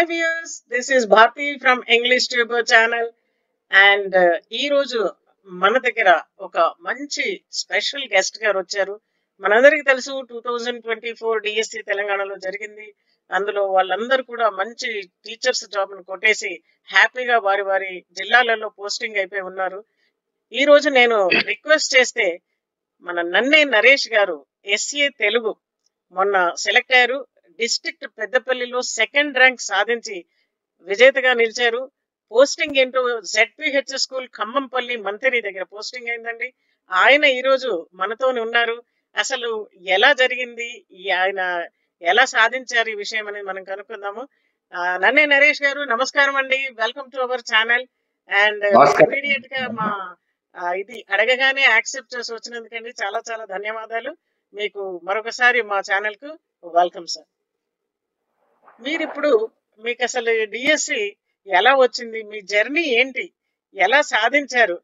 Hi viewers, this is Bharti from English Tuber channel and ఈ రోజు మన దగ్గర ఒక మంచి స్పెషల్ గెస్ట్ గారు వచ్చారు. మనందరికీ తెలుసు 2024 డిఎస్సి తెలంగాణలో జరిగింది. అందులో వాళ్ళందరూ కూడా మంచి టీచర్స్ జాబ్ ను కొట్టేసి హ్యాపీగా వారి వారి జిల్లాలలో పోస్టింగ్ అయిపోయి ఉన్నారు. ఈ రోజు నేను రిక్వెస్ట్ చేస్తే మన నన్నే నరేష్ గారు ఎస్ఏ తెలుగు మొన్న సెలెక్ట్ అయ్యారు. డిస్ట్రిక్ట్ పెద్దపల్లిలో సెకండ్ ర్యాంక్ సాధించి విజేతగా నిలిచారు. పోస్టింగ్ ఏంటో జెడ్పిహెచ్ స్కూల్ ఖమ్మంపల్లి మంతిరి దగ్గర పోస్టింగ్ అయిందండి. ఆయన ఈ రోజు మనతోనే ఉన్నారు. అసలు ఎలా జరిగింది, ఆయన ఎలా సాధించారు ఈ విషయం అనేది మనం కనుక్కుందాము. నన్నే నరేష్ గారు నమస్కారం అండి, welcome to our channel. And immediate గా మా ఇది అడగగానే యాక్సెప్ట్ చేసి వచ్చినందుకండి చాలా చాలా ధన్యవాదాలు. మీకు మరొకసారి మా ఛానల్ కు వెల్కమ్ సార్. మీరిప్పుడు మీకు అసలు డిఎస్సి ఎలా వచ్చింది, మీ జర్నీ ఏంటి, ఎలా సాధించారు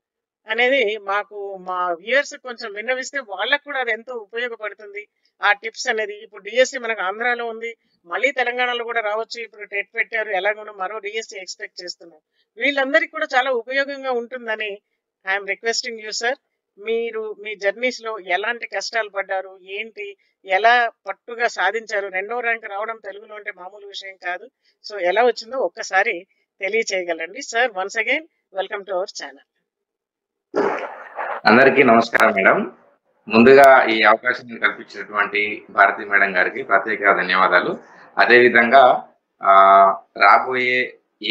అనేది మాకు మా వ్యూయర్స్ కొంచెం విన్నవిస్తే వాళ్ళకు కూడా అది ఎంతో ఉపయోగపడుతుంది. ఆ టిప్స్ అనేది ఇప్పుడు డిఎస్సి మనకు ఆంధ్రాలో ఉంది, మళ్ళీ తెలంగాణలో కూడా రావచ్చు. ఇప్పుడు టెట్ పెట్టారు, ఎలాగోనో మరో డిఎస్సి ఎక్స్పెక్ట్ చేస్తున్నాం. వీళ్ళందరికీ కూడా చాలా ఉపయోగంగా ఉంటుందని ఐఎమ్ రిక్వెస్టింగ్ యూ సార్. మీరు మీ జర్నీస్ లో ఎలాంటి కష్టాలు పడ్డారు, ఏంటి, ఎలా పట్టుగా సాధించారు? 2వ ర్యాంక్ రావడం తెలుగులో అంటే మామూలు విషయం కాదు. సో ఎలా వచ్చిందో ఒక్కసారి తెలియచేయగలండి sir. Once again welcome to our channel. అందరికీ నమస్కారం మేడం. ముందుగా ఈ అవకాశం కల్పించినటువంటి భారతి మేడం గారికి ప్రత్యేక ధన్యవాదాలు. అదేవిధంగా రాబోయే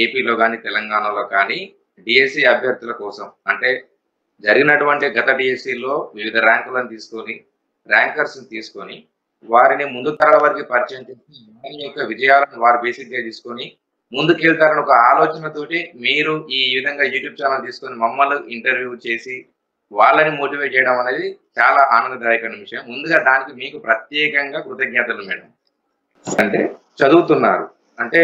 ఏపీలో కానీ తెలంగాణలో కానీ డిఎస్సి అభ్యర్థుల కోసం అంటే జరిగినటువంటి గత డిఎస్సిలో వివిధ ర్యాంకులను తీసుకొని ర్యాంకర్స్ తీసుకొని వారిని ముందు తరాల వరకు పరిచయం చేసి వారి యొక్క విజయాలను వారు బేసిక్ గా తీసుకొని ముందుకెళ్తారని ఒక ఆలోచనతోటి మీరు ఈ విధంగా యూట్యూబ్ ఛానల్ తీసుకొని మమ్మల్ని ఇంటర్వ్యూ చేసి వాళ్ళని మోటివేట్ చేయడం అనేది చాలా ఆనందదాయకమైన విషయం. ముందుగా దానికి మీకు ప్రత్యేకంగా కృతజ్ఞతలు మేడం. అంటే చదువుతున్నారు అంటే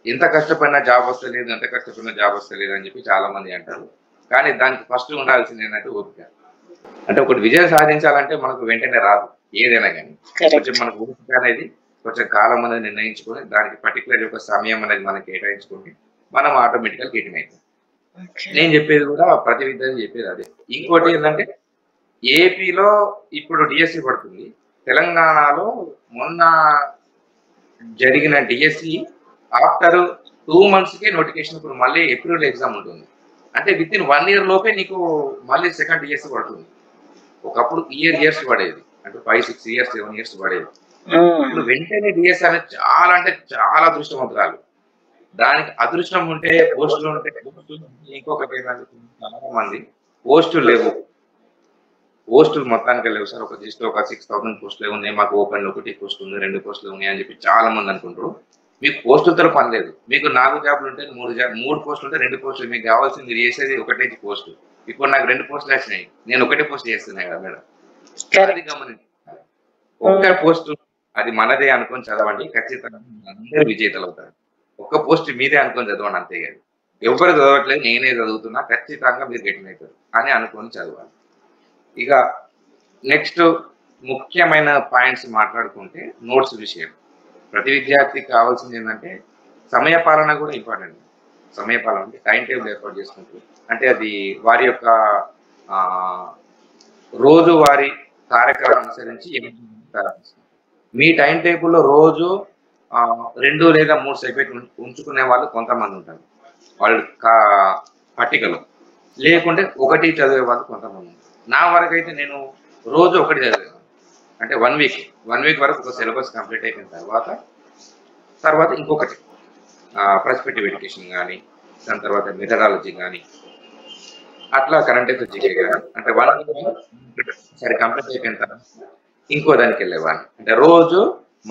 ఎంత కష్టపడినా జాబ్ వస్తలేదు, ఎంత కష్టపడినా జాబ్ వస్తలేదు అని చెప్పి చాలా మంది అంటారు. కానీ దానికి ఫస్ట్ ఉండాల్సింది ఏంటంటే ఓపిక. అంటే ఒకటి విజయం సాధించాలంటే మనకు వెంటనే రాదు ఏదైనా కానీ. కొంచెం మనకు ఓపిక అనేది కొంచెం కాలం అనేది నిర్ణయించుకొని దానికి పర్టికులర్ ఒక సమయం అనేది మనం కేటాయించుకొని మనం ఆటోమేటిక్గా గెటిన్ అవుతాం. నేను చెప్పేది కూడా ప్రతి విద్యార్థి చెప్పేది అదే. ఇంకోటి ఏంటంటే ఏపీలో ఇప్పుడు డిఎస్సి పడుతుంది, తెలంగాణలో మొన్న జరిగిన డిఎస్సి ఆఫ్టర్ 2 months నోటిఫికేషన్ ఇప్పుడు మళ్ళీ ఏప్రిల్ ఎగ్జామ్ ఉంటుంది. అంటే విత్ ఇన్ 1 year లోపే నీకు మళ్ళీ సెకండ్ డిఎస్సి పడుతుంది. ఒకప్పుడు ఇయర్స్ పడేది, అంటే 5, 6 years 7 years పడేది. ఇప్పుడు వెంటనే డిఎస్సి అనేది చాలా అంటే చాలా అదృష్టవంతురాలు. దానికి అదృష్టం ఉంటే పోస్టులు ఉంటే ఇంకొకటి చాలా మంది పోస్టులు లేవు, పోస్టులు మొత్తానికి లేవు సార్. ఒక జస్ట్ ఒక 6,000 పోస్టులు ఉన్నాయి, మాకు ఓపెన్ 1 పోస్ట్ ఉంది, 2 పోస్టులు ఉన్నాయి అని చెప్పి చాలా మంది అనుకుంటారు. మీకు పోస్టులతో పని లేదు. మీకు 4 జాబ్లు ఉంటే 3 పోస్టులు ఉంటే 2 పోస్టులు. మీకు కావాల్సింది మీరు చేసేది ఒకటే పోస్టు. ఇప్పుడు నాకు 2 పోస్టులు వచ్చినాయి, నేను ఒకటే పోస్ట్ చేస్తున్నాయి కదా మేడం. అది గమనించి ఒక్క పోస్టు అది మనదే అనుకొని చదవండి, ఖచ్చితంగా అందరూ విజేతలు అవుతారు. ఒక్క పోస్ట్ మీదే అనుకొని చదవండి, అంతేగాని ఎవరు చదవట్లేదు నేనే చదువుతున్నా ఖచ్చితంగా మీరు గెటిన్ అవుతారు అని అనుకొని చదవాలి. ఇక నెక్స్ట్ ముఖ్యమైన పాయింట్స్ మాట్లాడుకుంటే నోట్స్ విషయం. ప్రతి విద్యార్థికి కావాల్సింది ఏంటంటే సమయపాలన కూడా ఇంపార్టెంట్. సమయపాలన అంటే టైం టేబుల్ ఏర్పాటు చేసుకుంటూ, అంటే అది వారి యొక్క రోజువారీ కార్యక్రమం అనుసరించి మీ టైం టేబుల్లో రోజు 2 లేదా 3 సబ్జెక్ట్ ఉంచుకునే వాళ్ళు కొంతమంది ఉంటారు, వాళ్ళు పట్టికలో. లేకుంటే 1 చదివే వాళ్ళు కొంతమంది ఉంటారు. నా వరకు అయితే నేను రోజు 1 చదివాను. అంటే 1 వీక్ వరకు ఒక సిలబస్ కంప్లీట్ అయిపోయిన తర్వాత ఇంకొకటి పర్స్పెక్టివ్ ఎడ్యుకేషన్ కానీ, దాని తర్వాత మెథడాలజీ కానీ, అట్లా కరెంట్ అఫైర్స్ జీకే కానీ, అంటే 1 వీక్ సరే కంప్లీట్ అయిపోయిన తర్వాత ఇంకో దానికి వెళ్ళేవాడిని. అంటే రోజు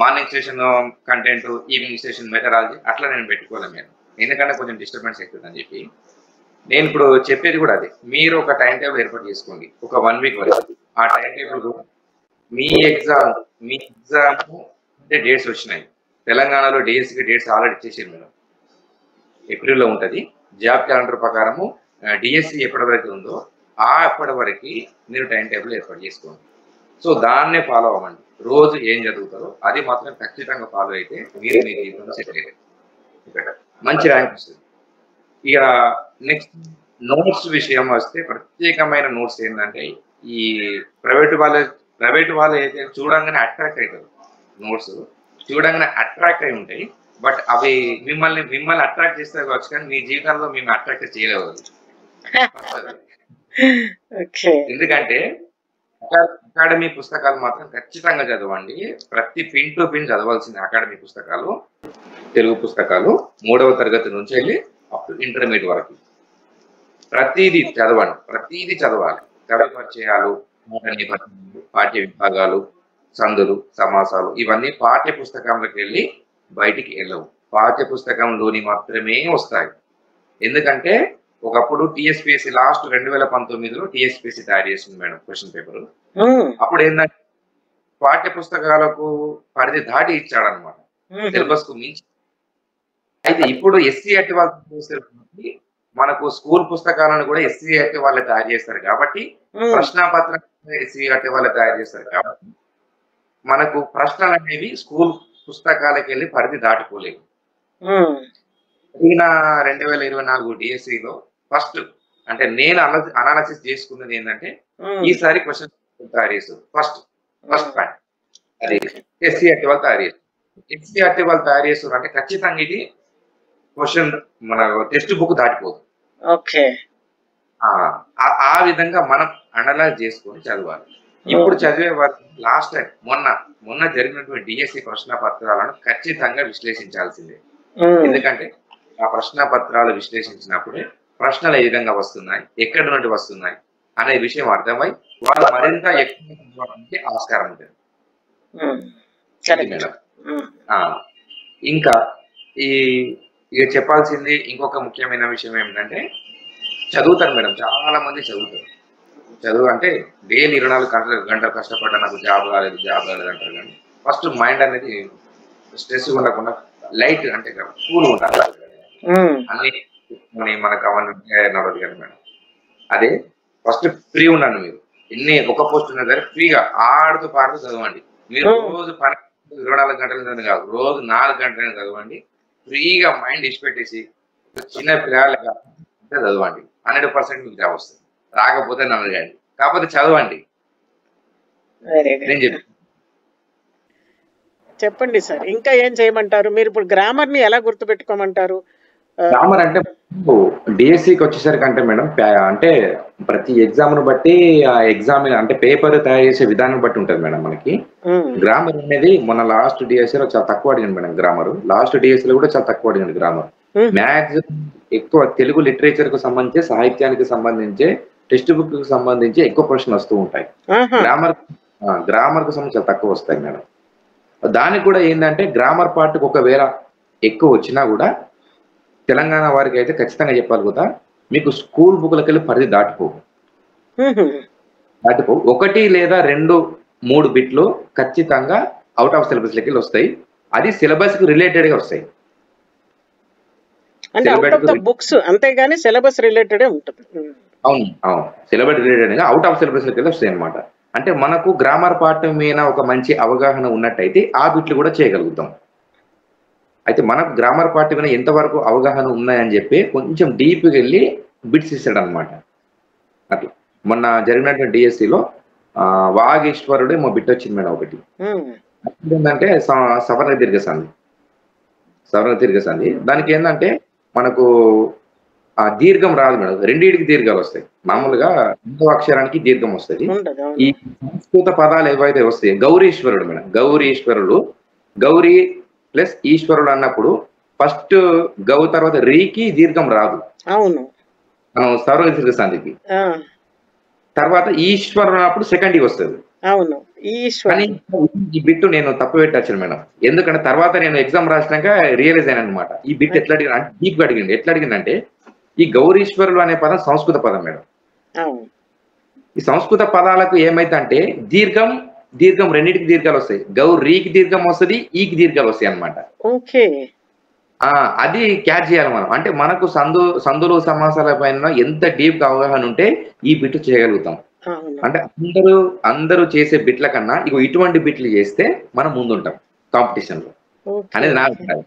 morning session content, evening session methodology అట్లా నేను పెట్టుకోలేను నేను, ఎందుకంటే కొంచెం డిస్టర్బెన్స్ అవుతుందని చెప్పి. నేను ఇప్పుడు చెప్పేది కూడా అదే, మీరు ఒక టైం టేబుల్ ఏర్పాటు చేసుకోండి ఒక 1 వీక్ వరకు. ఆ టైం టేబుల్ మీ ఎగ్జామ్ అంటే డేట్స్ వచ్చినాయి. తెలంగాణలో డిఎస్సికి డేట్స్ ఆల్రెడీ ఇచ్చేసారు మేడం, ఏప్రిల్లో ఉంటుంది. జాబ్ క్యాలెండర్ ప్రకారము డిఎస్సి ఎప్పటి వరకు ఉందో అప్పటి వరకు మీరు టైం టేబుల్ ఏర్పాటు చేసుకోండి. సో దాన్నే ఫాలో అవ్వండి. రోజు ఏం చదువుతారో అది మాత్రం ఖచ్చితంగా ఫాలో అయితే మీరు మీ జీవితంలో సెటిల్ అయ్యారు. మంచి ర్యాంక్ వస్తుంది. ఇక నెక్స్ట్ నోట్స్ విషయం వస్తే ప్రత్యేకమైన నోట్స్ ఏంటంటే ఈ ప్రైవేట్ వాళ్ళు అయితే చూడంగానే అట్రాక్ట్ అవుతారు. నోట్స్ చూడంగానే అట్రాక్ట్ అయి ఉంటాయి. బట్ అవి మిమ్మల్ని అట్రాక్ట్ చేస్తారు కావచ్చు, కానీ మీ జీవితంలో మేము అట్రాక్ట్ చేయలేవు. ఎందుకంటే అకాడమీ పుస్తకాలు మాత్రం ఖచ్చితంగా చదవండి. ప్రతి పిన్ టు పిన్ చదవాల్సింది అకాడమీ పుస్తకాలు, తెలుగు పుస్తకాలు 3వ తరగతి నుంచి వెళ్ళి అప్ టు ఇంటర్మీడియట్ వరకు ప్రతిదీ చదవండి. ప్రతిదీ చదవాలి. కవి పరిచయాలు, పాఠ్య విభాగాలు, సందులు, సమాసాలు ఇవన్నీ పాఠ్య పుస్తకంలోకి వెళ్ళి బయటికి వెళ్ళవు. పాఠ్య పుస్తకంలోని మాత్రమే వస్తాయి. ఎందుకంటే ఒకప్పుడు టీఎస్పీఎస్సీ లాస్ట్ 2019లో టీఎస్పీఎస్సీ తయారు చేసింది మేడం క్వశ్చన్ పేపర్. అప్పుడు ఏంటంటే పాఠ్య పుస్తకాలకు పరిధి దాటి ఇచ్చాడనమాట, సిలబస్ కు మించి. అయితే ఇప్పుడు SCERT వాళ్ళు మనకు స్కూల్ పుస్తకాలను కూడా SCERT వాళ్ళే తయారు చేస్తారు కాబట్టి, ప్రశ్నాపత్రం SCERT వాళ్ళే తయారు చేస్తారు కాబట్టి మనకు ప్రశ్నలు అనేవి స్కూల్ పుస్తకాలకు వెళ్ళి పరిధి దాటిపోలేవు. ఈయన 2024 డిఎస్సిలో ఫస్ట్ అంటే నేను అనాలిసిస్ చేసుకున్నది ఏంటంటే ఈసారి క్వశ్చన్ తయారు చేస్తారు. ఫస్ట్ పాయింట్ అది SCERT వాళ్ళు తయారు చేస్తారు. SCERT వాళ్ళు తయారు చేస్తారు అంటే ఖచ్చితంగా ఇది క్వశ్చన్ మన టెక్స్ట్ బుక్ దాటిపోదు. ఆ విధంగా మనం అనలైజ్ చేసుకొని చదవాలి. ఇప్పుడు చదివే వారు లాస్ట్ టైం మొన్న జరిగినటువంటి డిఎస్సి ప్రశ్న పత్రాలను ఖచ్చితంగా విశ్లేషించాల్సిందే. ఎందుకంటే ఆ ప్రశ్న పత్రాలు విశ్లేషించినప్పుడే ప్రశ్నలు ఏ విధంగా వస్తున్నాయి, ఎక్కడి నుండి వస్తున్నాయి అనే విషయం అర్థమై వాళ్ళు మరింత ఎక్కువ ఆస్కారం ఉంటుంది. ఇంకా ఇక చెప్పాల్సింది ఇంకొక ముఖ్యమైన విషయం ఏమిటంటే చదువుతారు మేడం, చాలా మంది చదువుతారు. చదువు అంటే డైలీ 24 గంటలు కష్టపడ్డా నాకు జాబ్ రాలేదు అంటారు. కానీ ఫస్ట్ మైండ్ అనేది స్ట్రెస్ ఉండకుండా లైట్ అంటే కూల్ ఉండాలి. అన్ని మనకు అవన్నీ నడవదు కదా మేడం. అదే ఫస్ట్ ఫ్రీ ఉండండి. మీరు ఒక పోస్ట్ ఉన్నా సరే ఫ్రీగా ఆడుతూ పాడుతూ చదవండి. మీరు రోజు 24 గంటలు చదివి కాదు, రోజు 4 గంటలైనా చదవండి. ఫ్రీగా మైండ్ ఇచ్చిపెట్టేసి చిన్న పిల్లలు చదవండి. 100% మీకు జాబ్ వస్తుంది. రాకపోతే నన్ను కానీ, కాకపోతే చదవండి. నేను చెప్పండి సార్, ఇంకా ఏం చేయమంటారు? మీరు ఇప్పుడు గ్రామర్ ని ఎలా గుర్తుపెట్టుకోమంటారు? గ్రామర్ అంటే డిఎస్సికి వచ్చేసరికి అంటే మేడం అంటే ప్రతి ఎగ్జామ్ ను బట్టి ఆ ఎగ్జామ్ అంటే పేపర్ తయారు చేసే విధానం బట్టి ఉంటుంది మేడం. మనకి గ్రామర్ అనేది మొన్న లాస్ట్ డిఎస్సిలో చాలా తక్కువ అడిగింది మేడం. గ్రామర్ లాస్ట్ డిఎస్సిలో కూడా చాలా తక్కువ అడిగింది గ్రామర్. మ్యాక్సిమం ఎక్కువ తెలుగు లిటరేచర్ కు సంబంధించి, సాహిత్యానికి సంబంధించి, టెక్స్ట్ బుక్ కు సంబంధించి ఎక్కువ ప్రశ్నలు వస్తూ ఉంటాయి. గ్రామర్ కు సంబంధించి చాలా తక్కువ వస్తాయి మేడం. దానికి కూడా ఏంటంటే గ్రామర్ పార్ట్ ఒకవేళ ఎక్కువ వచ్చినా కూడా తెలంగాణ వారికి అయితే ఖచ్చితంగా చెప్పాలి కదా, మీకు స్కూల్ బుక్లకి వెళ్ళి పరిధి దాటిపో 1 లేదా 2, 3 బిట్లు ఖచ్చితంగా అవుట్ ఆఫ్ సిలబస్ లకి వస్తాయి. అది సిలబస్ కు రిలేటెడ్ గా వస్తాయి. బుక్స్ అంతేగాని సిలబస్ రిలేటెడ్ ఉంటుంది. అవును, సిలబస్ రిలేటెడ్ గా అవుట్ ఆఫ్ సిలబస్ లకి వస్తాయి అనమాట. అంటే మనకు గ్రామర్ పార్ట్ మీద ఒక మంచి అవగాహన ఉన్నట్టయితే ఆ బిట్లు కూడా చేయగలుగుతాం. అయితే మనకు గ్రామర్ పార్ట్ మీద ఎంతవరకు అవగాహన ఉన్నాయని చెప్పి కొంచెం డీప్గా వెళ్ళి బిట్స్ ఇస్తాడు అనమాట. అట్లా మొన్న జరిగినటువంటి డిఎస్సిలో వాగేశ్వరుడు మా బిట్ వచ్చింది మేడం ఒకటి. ఏంటంటే సవర్ణ దీర్ఘసంధి. దానికి ఏంటంటే మనకు దీర్ఘం రాదు మేడం, రెండింటికి దీర్ఘాలు వస్తాయి. మామూలుగా 2వ అక్షరానికి దీర్ఘం వస్తుంది. ఈ సంస్కృత పదాలు ఏవైతే వస్తాయి, గౌరీశ్వరుడు మేడం, గౌరీ ప్లస్ ఈశ్వరుడు అన్నప్పుడు ఫస్ట్ గౌ తర్వాత రీకి దీర్ఘం రాదు. అవును, మనం సర్వ దీర్ఘసంధికి. తర్వాత ఈశ్వరుడు అన్నప్పుడు సెకండ్ వస్తుంది. అవును, కానీ ఈ బిట్టు నేను తప్పు పెట్టచ్చు మేడం. ఎందుకంటే తర్వాత నేను ఎగ్జామ్ రాసినాక రియలైజ్ అయినా అనమాట. ఈ బిట్ ఎట్లా అడిగిన అంటే డీప్ గా అడిగింది. ఎట్లా అడిగిందంటే ఈ గౌరీశ్వరులు అనే పదం సంస్కృత పదం మేడం. ఈ సంస్కృత పదాలకు ఏమైతే దీర్ఘం రెండింటికి దీర్ఘాలు వస్తాయి. గౌరీకి దీర్ఘం వస్తుంది, ఈకి దీర్ఘాలు వస్తాయి అనమాట. అది క్యాచ్ చేయాలి మనం. అంటే మనకు సందులు సమాసాల పైన ఎంత డీప్ గా అవగాహన ఉంటే ఈ బిట్ చేయగలుగుతాం. అంటే అందరూ చేసే బిట్ల కన్నా ఇటువంటి బిట్లు చేస్తే మనం ముందుంటాం కాంపిటీషన్ లో అనేది నా అభిప్రాయం.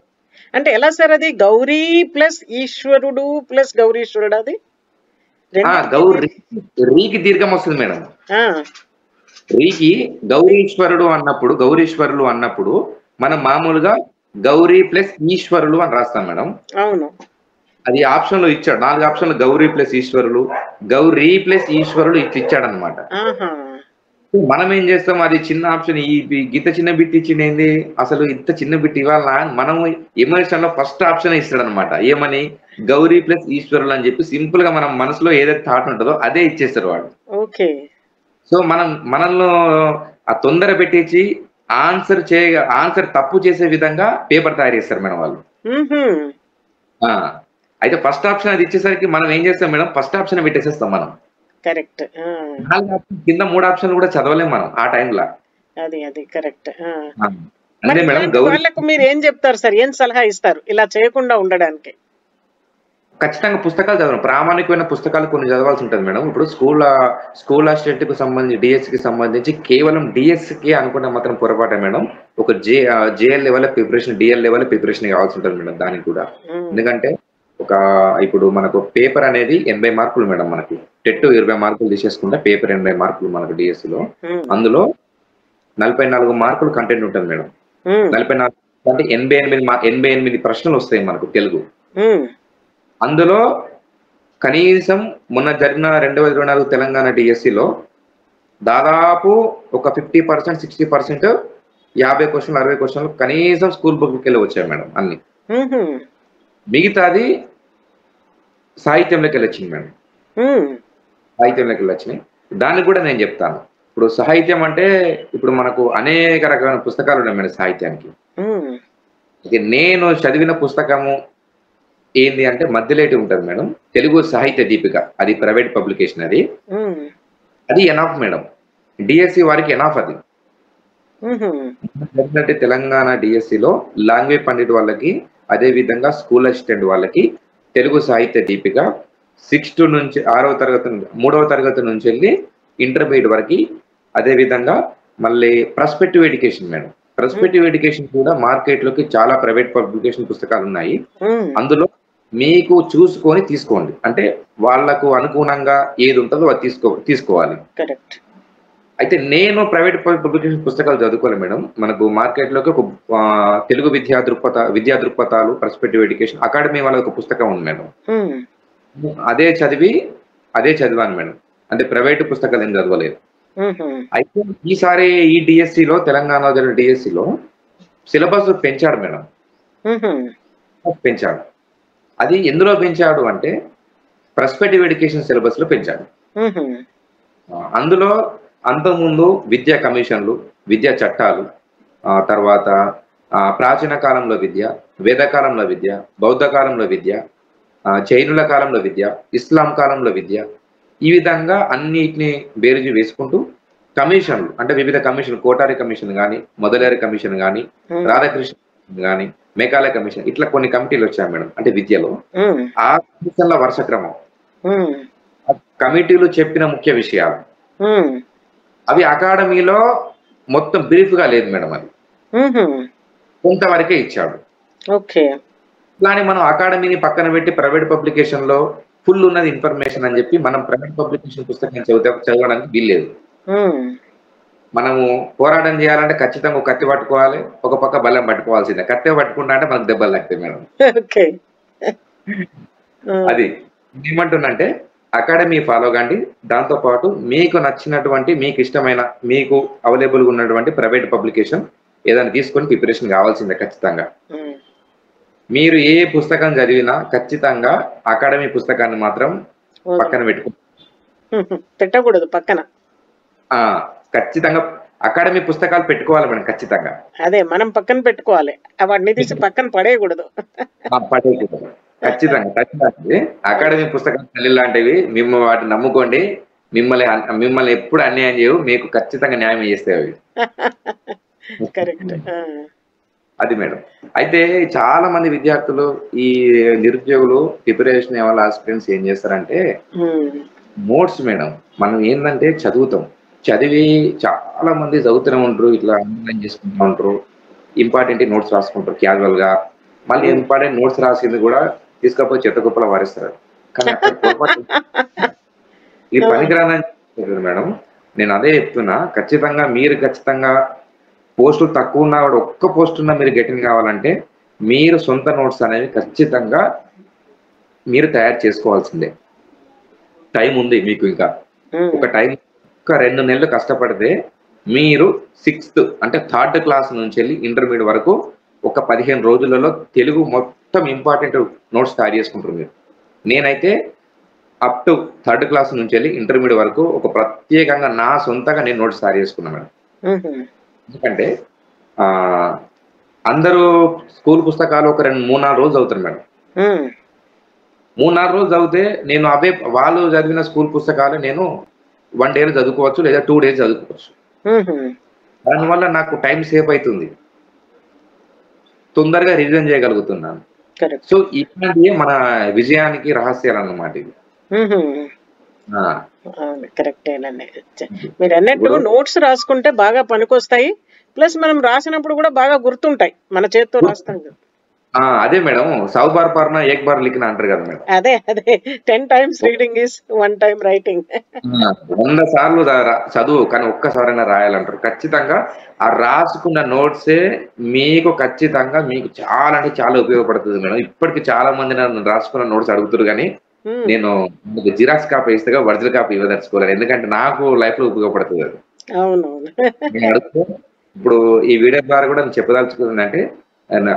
అంటే ఎలా సార్ అది? గౌరీ ప్లస్ ఈశ్వరుడు ప్లస్ గౌరీశ్వరుడు అది రెండింటికి గౌరీ రీకి దీర్ఘం వస్తుంది మేడం. ఆ, రీకి గౌరీశ్వరులు అన్నప్పుడు మనం మామూలుగా గౌరీ ప్లస్ ఈశ్వరులు అని రాస్తాం మేడం. అవును. అది ఆప్షన్ లో ఇచ్చాడు, 4 ఆప్షన్లు గౌరీ ప్లస్ ఈశ్వరులు, గౌరీ ప్లస్ ఈశ్వరులు ఇచ్చాడు అనమాట. ఆహా. మనం ఏం చేస్తాం, అది చిన్న ఆప్షన్, ఈ గీత చిన్న బిట్ ఇచ్చింది, అసలు ఇంత చిన్న బిట్ ఇవ్వాలా, మనం ఎమోషన్ లో ఫస్ట్ ఆప్షన్ ఇస్తాడు అనమాట. ఏమని? గౌరీ ప్లస్ ఈశ్వరులు అని చెప్పి సింపుల్ గా మనం మనసులో ఏదైతే థాట్ ఉంటుందో అదే ఇచ్చేస్తారు వాడు. ఓకే. సో మనలో ఆ తొందర పెట్టించి ఆన్సర్ తప్పు చేసే విధంగా పేపర్ తయారు చేస్తారు మేడం వాళ్ళు. అయితే ఫస్ట్ ఆప్షన్ అది ఇచ్చేసరికి మనం ఏం చేస్తాం మేడం, ఫస్ట్ ఆప్షన్ పెట్టేసేస్తాం మనం. కరెక్ట్. 4 ఆప్షన్ కింద 3 ఆప్షన్లు కూడా చదవలేం మనం ఆ టైంలో. అది కరెక్ట్. అంటే మేడం వాళ్ళకు మీరు ఏం చెప్తారు సార్, ఏం సలహా ఇస్తారు ఇలా చేయకుండా ఉండడానికి? ఖచ్చితంగా పుస్తకాలు చదవడం, ప్రామాణికమైన పుస్తకాలు కొన్ని చదవాల్సి ఉంటుంది మేడం. ఇప్పుడు స్కూల్ అసిస్టెంట్ కు సంబంధించి డిఎస్ కి సంబంధించి కేవలం డిఎస్ కి అనుకుంటే మాత్రం పొరపాటే మేడం. ఒక JL level preparation, DL level preparation కావాల్సి ఉంటుంది మేడం దానికి కూడా. ఎందుకంటే ఇప్పుడు మనకు పేపర్ అనేది 80 మార్కులు మేడం. మనకి టెట్ 20 మార్కులు తీసేసుకుంటే పేపర్ 80 మార్కులు మనకు డిఎస్ లో. అందులో 44 మార్కులు కంటెంట్ ఉంటుంది మేడం. 44 అంటే 88 ప్రశ్నలు వస్తాయి మనకు తెలుగు. అందులో కనీసం మొన్న జరిగిన 2024 తెలంగాణ డిఎస్సిలో దాదాపు ఒక 50%, 60%, 50 క్వశ్చన్లు 60 క్వశ్చన్లు కనీసం స్కూల్ బుక్కి వెళ్ళి వచ్చాయి మేడం అన్ని. మిగతాది సాహిత్యంలోకి వెళ్ళొచ్చింది మేడం. సాహిత్యంలోకి వెళ్ళొచ్చినాయి. దానికి కూడా నేను చెప్తాను. ఇప్పుడు సాహిత్యం అంటే ఇప్పుడు మనకు అనేక రకమైన పుస్తకాలు ఉన్నాయి మేడం సాహిత్యానికి. ఇది నేను చదివిన పుస్తకము ఏంది అంటే మధ్యలేటి ఉంటుంది మేడం, తెలుగు సాహిత్య దీపిక. అది ప్రైవేట్ పబ్లికేషన్. అది ఎనాఫ్ మేడం, డిఎస్సి వారికి ఎనాఫ్. అది ఎందుకంటే తెలంగాణ డిఎస్సిలో లాంగ్వేజ్ పండిట్ వాళ్ళకి, అదే విధంగా స్కూల్ అసిస్టెంట్ వాళ్ళకి తెలుగు సాహిత్య దీపిక 6th నుంచి 6వ తరగతి, 3వ తరగతి నుంచి వెళ్ళి ఇంటర్మీడియట్ వరకు. అదే విధంగా మళ్ళీ perspective education madam. Perspective education కూడా మార్కెట్ లోకి చాలా ప్రైవేట్ పబ్లికేషన్ పుస్తకాలు ఉన్నాయి. అందులో మీకు చూసుకొని తీసుకోండి, అంటే వాళ్లకు అనుగుణంగా ఏది ఉంటుందో అది తీసుకోవాలి. అయితే నేను ప్రైవేట్ పబ్లికేషన్ పుస్తకాలు చదువుకోలేదు మేడం. మనకు మార్కెట్ లోకి ఒక తెలుగు విద్యా దృక్పథాలు పర్స్పెక్టివ్ ఎడ్యుకేషన్ అకాడమీ వాళ్ళ ఒక పుస్తకం ఉంది మేడం. అదే చదివాను మేడం. అంటే ప్రైవేట్ పుస్తకాలు ఏం చదవలేదు. అయితే ఈసారి ఈ డిఎస్సిలో, తెలంగాణ జరిగిన డిఎస్సిలో సిలబస్ పెంచాడు మేడం. పెంచాడు. అది ఎందులో పెంచాడు అంటే పర్స్పెక్టివ్ ఎడ్యుకేషన్ సిలబస్ లో పెంచాడు. అందులో అంతకుముందు విద్యా కమిషన్లు, విద్యా చట్టాలు, తర్వాత ప్రాచీన కాలంలో విద్య, వేదకాలంలో విద్య, బౌద్ధ కాలంలో విద్య, జైనుల కాలంలో విద్య, ఇస్లాం కాలంలో విద్య, ఈ విధంగా అన్నిటిని బేరుజు వేసుకుంటూ కమిషన్లు, అంటే వివిధ కమిషన్, కోటారి కమిషన్ కానీ, మొదలేరి కమిషన్ కానీ, రాధాకృష్ణ కానీ, మేఘాలయ కమిషన్, ఇట్లా కొన్ని కమిటీలు వచ్చాయి మేడం. అంటే విద్యలో ఆ కమిషన్ల వరుస క్రమం, కమిటీలు చెప్పిన ముఖ్య విషయాలు అవి అకాడమీలో మొత్తం బ్రీఫ్ గా లేదు మేడం. అది కొంతవరకే ఇచ్చాడు. కానీ మనం అకాడమీని పక్కన పెట్టి ప్రైవేట్ పబ్లికేషన్ లో ఫుల్ ఉన్నది ఇన్ఫర్మేషన్ అని చెప్పి మనం ప్రైవేట్ పబ్లికేషన్ పుస్తకం చదవడానికి వీల్లేదు. మనము పోరాటం చేయాలంటే ఖచ్చితంగా ఒక కత్తి పట్టుకోవాలి, ఒక పక్క బలం పట్టుకోవాల్సిందే. కత్తి పట్టుకుంటా అంటే మనకు దెబ్బలు తగ్గుతాయి మేడం. అది ఏమంటుందంటే అకాడమీ ఫాలో కండి, దాంతో పాటు మీకు నచ్చినటువంటి, మీకు ఇష్టమైన, మీకు అవైలబుల్ గా ఉన్నటువంటి ప్రైవేట్ పబ్లికేషన్ ఏదైనా తీసుకొని ప్రిపరేషన్ కావాల్సిందే ఖచ్చితంగా. మీరు ఏ పుస్తకం చదివినా ఖచ్చితంగా అకాడమీ పుస్తకాన్ని మాత్రం పక్కన పెట్టకూడదు. పక్కన ఖచ్చితంగా అకాడమీ పుస్తకాలు పెట్టుకోవాలి మనం ఖచ్చితంగా. అదే మనం పక్కన పెట్టుకోవాలి, వాటిని తీసి పక్కన పడేయకూడదు. పడేయకూడదు ఖచ్చితంగా. అకాడమీ పుస్తకాలు తల్లి లాంటివి, మిమ్మల్ని వాటిని నమ్ముకోండి. మిమ్మల్ని ఎప్పుడు అన్యాయం చేయవు, మీకు ఖచ్చితంగా న్యాయం చేస్తాయి అవి. అది మేడం. అయితే చాలా మంది విద్యార్థులు, ఈ నిరుద్యోగులు, ప్రిపరేషన్ వాళ్ళ ఆస్పిరెంట్స్ ఏం చేస్తారంటే నోట్స్ మేడం. మనం ఏంటంటే చదివి చాలా మంది చదువుతూనే ఉంటారు, ఇట్లా అండర్లైన్ చేసుకుంటూ ఉంటారు, ఇంపార్టెంట్ నోట్స్ రాసుకుంటారు క్యాజువల్ గా. మళ్ళీ ఇంపార్టెంట్ నోట్స్ రాసింది కూడా తీసుకపోయి చెత్త కుప్పలో వారిస్తారు. కానీ అక్కడ పొరపాటు ఈ పనికిరానని చెప్పారు మేడం. నేను అదే చెప్తున్నా, ఖచ్చితంగా మీరు పోస్టులు తక్కువ ఉన్నా కూడా ఒక్క పోస్ట్ ఉన్నా మీరు గెటిన్ కావాలంటే మీరు సొంత నోట్స్ అనేవి ఖచ్చితంగా మీరు తయారు చేసుకోవాల్సిందే. టైం ఉంది మీకు, ఇంకా ఒక 2 నెలలు కష్టపడితే మీరు 6th అంటే 3rd క్లాస్ నుంచి వెళ్ళి ఇంటర్మీడియట్ వరకు ఒక 15 రోజులలో తెలుగు మొత్తం ఇంపార్టెంట్ నోట్స్ తయారు చేసుకుంటారు మీరు. నేనైతే అప్ టు 3rd క్లాస్ నుంచి వెళ్ళి ఇంటర్మీడియట్ వరకు ఒక ప్రత్యేకంగా నా సొంతంగా నేను నోట్స్ తయారు చేసుకున్నాను మేడం. ఎందుకంటే అందరూ స్కూల్ పుస్తకాలు ఒక 3-4 రోజులు చదువుతారు మేడం. 3-4 రోజులు చదివితే నేను అవే వాళ్ళు చదివిన స్కూల్ పుస్తకాలు నేను 1 డే చదువుకోవచ్చు, లేదా 2 days చదువుకోవచ్చు. దానివల్ల నాకు టైం సేవ్ అవుతుంది, తొందరగా రివిజన్ చేయగలుగుతున్నాను. సో ఇట్లాంటివి మన విజయానికి రహస్యాలు అన్నమాట ఇది. కరెక్టేనండి. మీరు అన్నట్టు నోట్స్ రాసుకుంటే బాగా పనికొస్తాయి, ప్లస్ మనం రాసినప్పుడు కూడా బాగా గుర్తుంటాయి, మన చేతితో రాస్తాం కదా. అదే మేడం, 100 బార్ పర్నా 1 బార్ లిఖిన అంటారు కదా మేడం. అదే 10 times reading is 1 time writing. 100 సార్లు చదువు కానీ ఒక్కసారైనా రాయాలంటారు. ఖచ్చితంగా ఆ రాసుకున్న నోట్సే మీకు ఖచ్చితంగా మీకు చాలా అంటే చాలా ఉపయోగపడుతుంది మేడం. ఇప్పటికి చాలా మంది నన్ను రాసుకున్న నోట్స్ అడుగుతారు, కానీ నేను జిరాక్స్ కాపీ ఇస్తాగా ఒరిజినల్ కాపీ ఇవ్వదలుచుకోలేదు, ఎందుకంటే నాకు లైఫ్ లో ఉపయోగపడుతుంది అది. నేను అడుగుతూ ఇప్పుడు ఈ వీడియో ద్వారా కూడా నేను చెప్పదలుచుకుందంటే,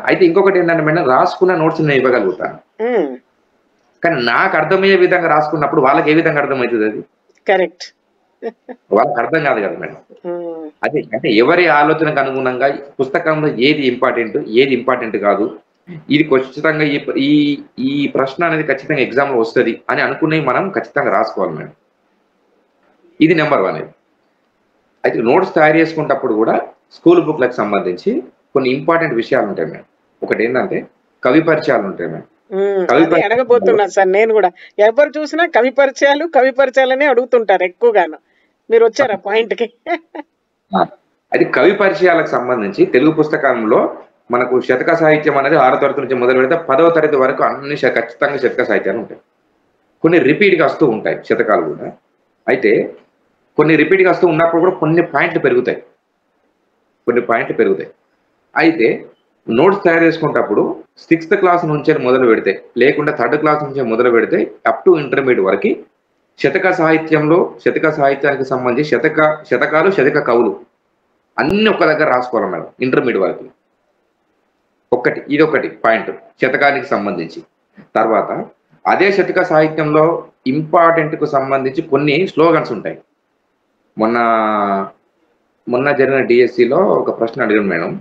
అయితే ఇంకొకటి ఏంటంటే మేడం, రాసుకున్న నోట్స్ నేను ఇవ్వగలుగుతాను, కానీ నాకు అర్థమయ్యే విధంగా రాసుకున్నప్పుడు వాళ్ళకి ఏ విధంగా అర్థమవుతుంది అది కరెక్ట్, వాళ్ళకి అర్థం కాదు కదా మేడం. అదే అంటే ఎవరి ఆలోచనకు అనుగుణంగా పుస్తకంలో ఏది ఇంపార్టెంట్ కాదు, ఇది ఖచ్చితంగా ఈ ప్రశ్న అనేది ఖచ్చితంగా ఎగ్జామ్ లో వస్తుంది అని అనుకునేవి మనం ఖచ్చితంగా రాసుకోవాలి మేడం. ఇది నెంబర్ 1. అయితే నోట్స్ తయారు చేసుకున్నప్పుడు కూడా స్కూల్ బుక్లకు సంబంధించి కొన్ని ఇంపార్టెంట్ విషయాలు ఉంటాయి మేడం. ఒకటి ఏంటంటే కవి పరిచయాలు ఉంటాయి మేడం. అడగబోతున్నా సార్, నేను కూడా ఎవరు చూసినా కవి పరిచయాలనే అడుగుతుంటారు ఎక్కువగాను. మీరు వచ్చారా పాయింట్ కి? అది కవి పరిచయాలకు సంబంధించి తెలుగు పుస్తకంలో మనకు శతక సాహిత్యం అనేది 6వ తరగతి నుంచి మొదలు పెడితే 10వ తరగతి వరకు అన్ని ఖచ్చితంగా శతక సాహిత్యాలు ఉంటాయి. కొన్ని రిపీట్గా వస్తూ ఉంటాయి శతకాలు కూడా. అయితే కొన్ని రిపీట్గా వస్తూ ఉన్నప్పుడు కూడా కొన్ని పాయింట్లు పెరుగుతాయి. అయితే నోట్స్ తయారు చేసుకునేటప్పుడు 6th క్లాస్ నుంచే మొదలు పెడితే, లేకుండా 3rd క్లాస్ నుంచే మొదలు పెడితే అప్ టు ఇంటర్మీడియట్ వరకు శతక సాహిత్యానికి సంబంధించి శతకాలు శతక కవులు అన్ని ఒక దగ్గర రాసుకోవాలి మేడం ఇంటర్మీడియట్ వరకు. ఇదొకటి పాయింట్ శతకానికి సంబంధించి. తర్వాత అదే శతక సాహిత్యంలో ఇంపార్టెంట్ కు సంబంధించి కొన్ని స్లోగన్స్ ఉంటాయి. మొన్న జరిగిన డిఎస్సిలో ఒక ప్రశ్న అడిగాను మేడం,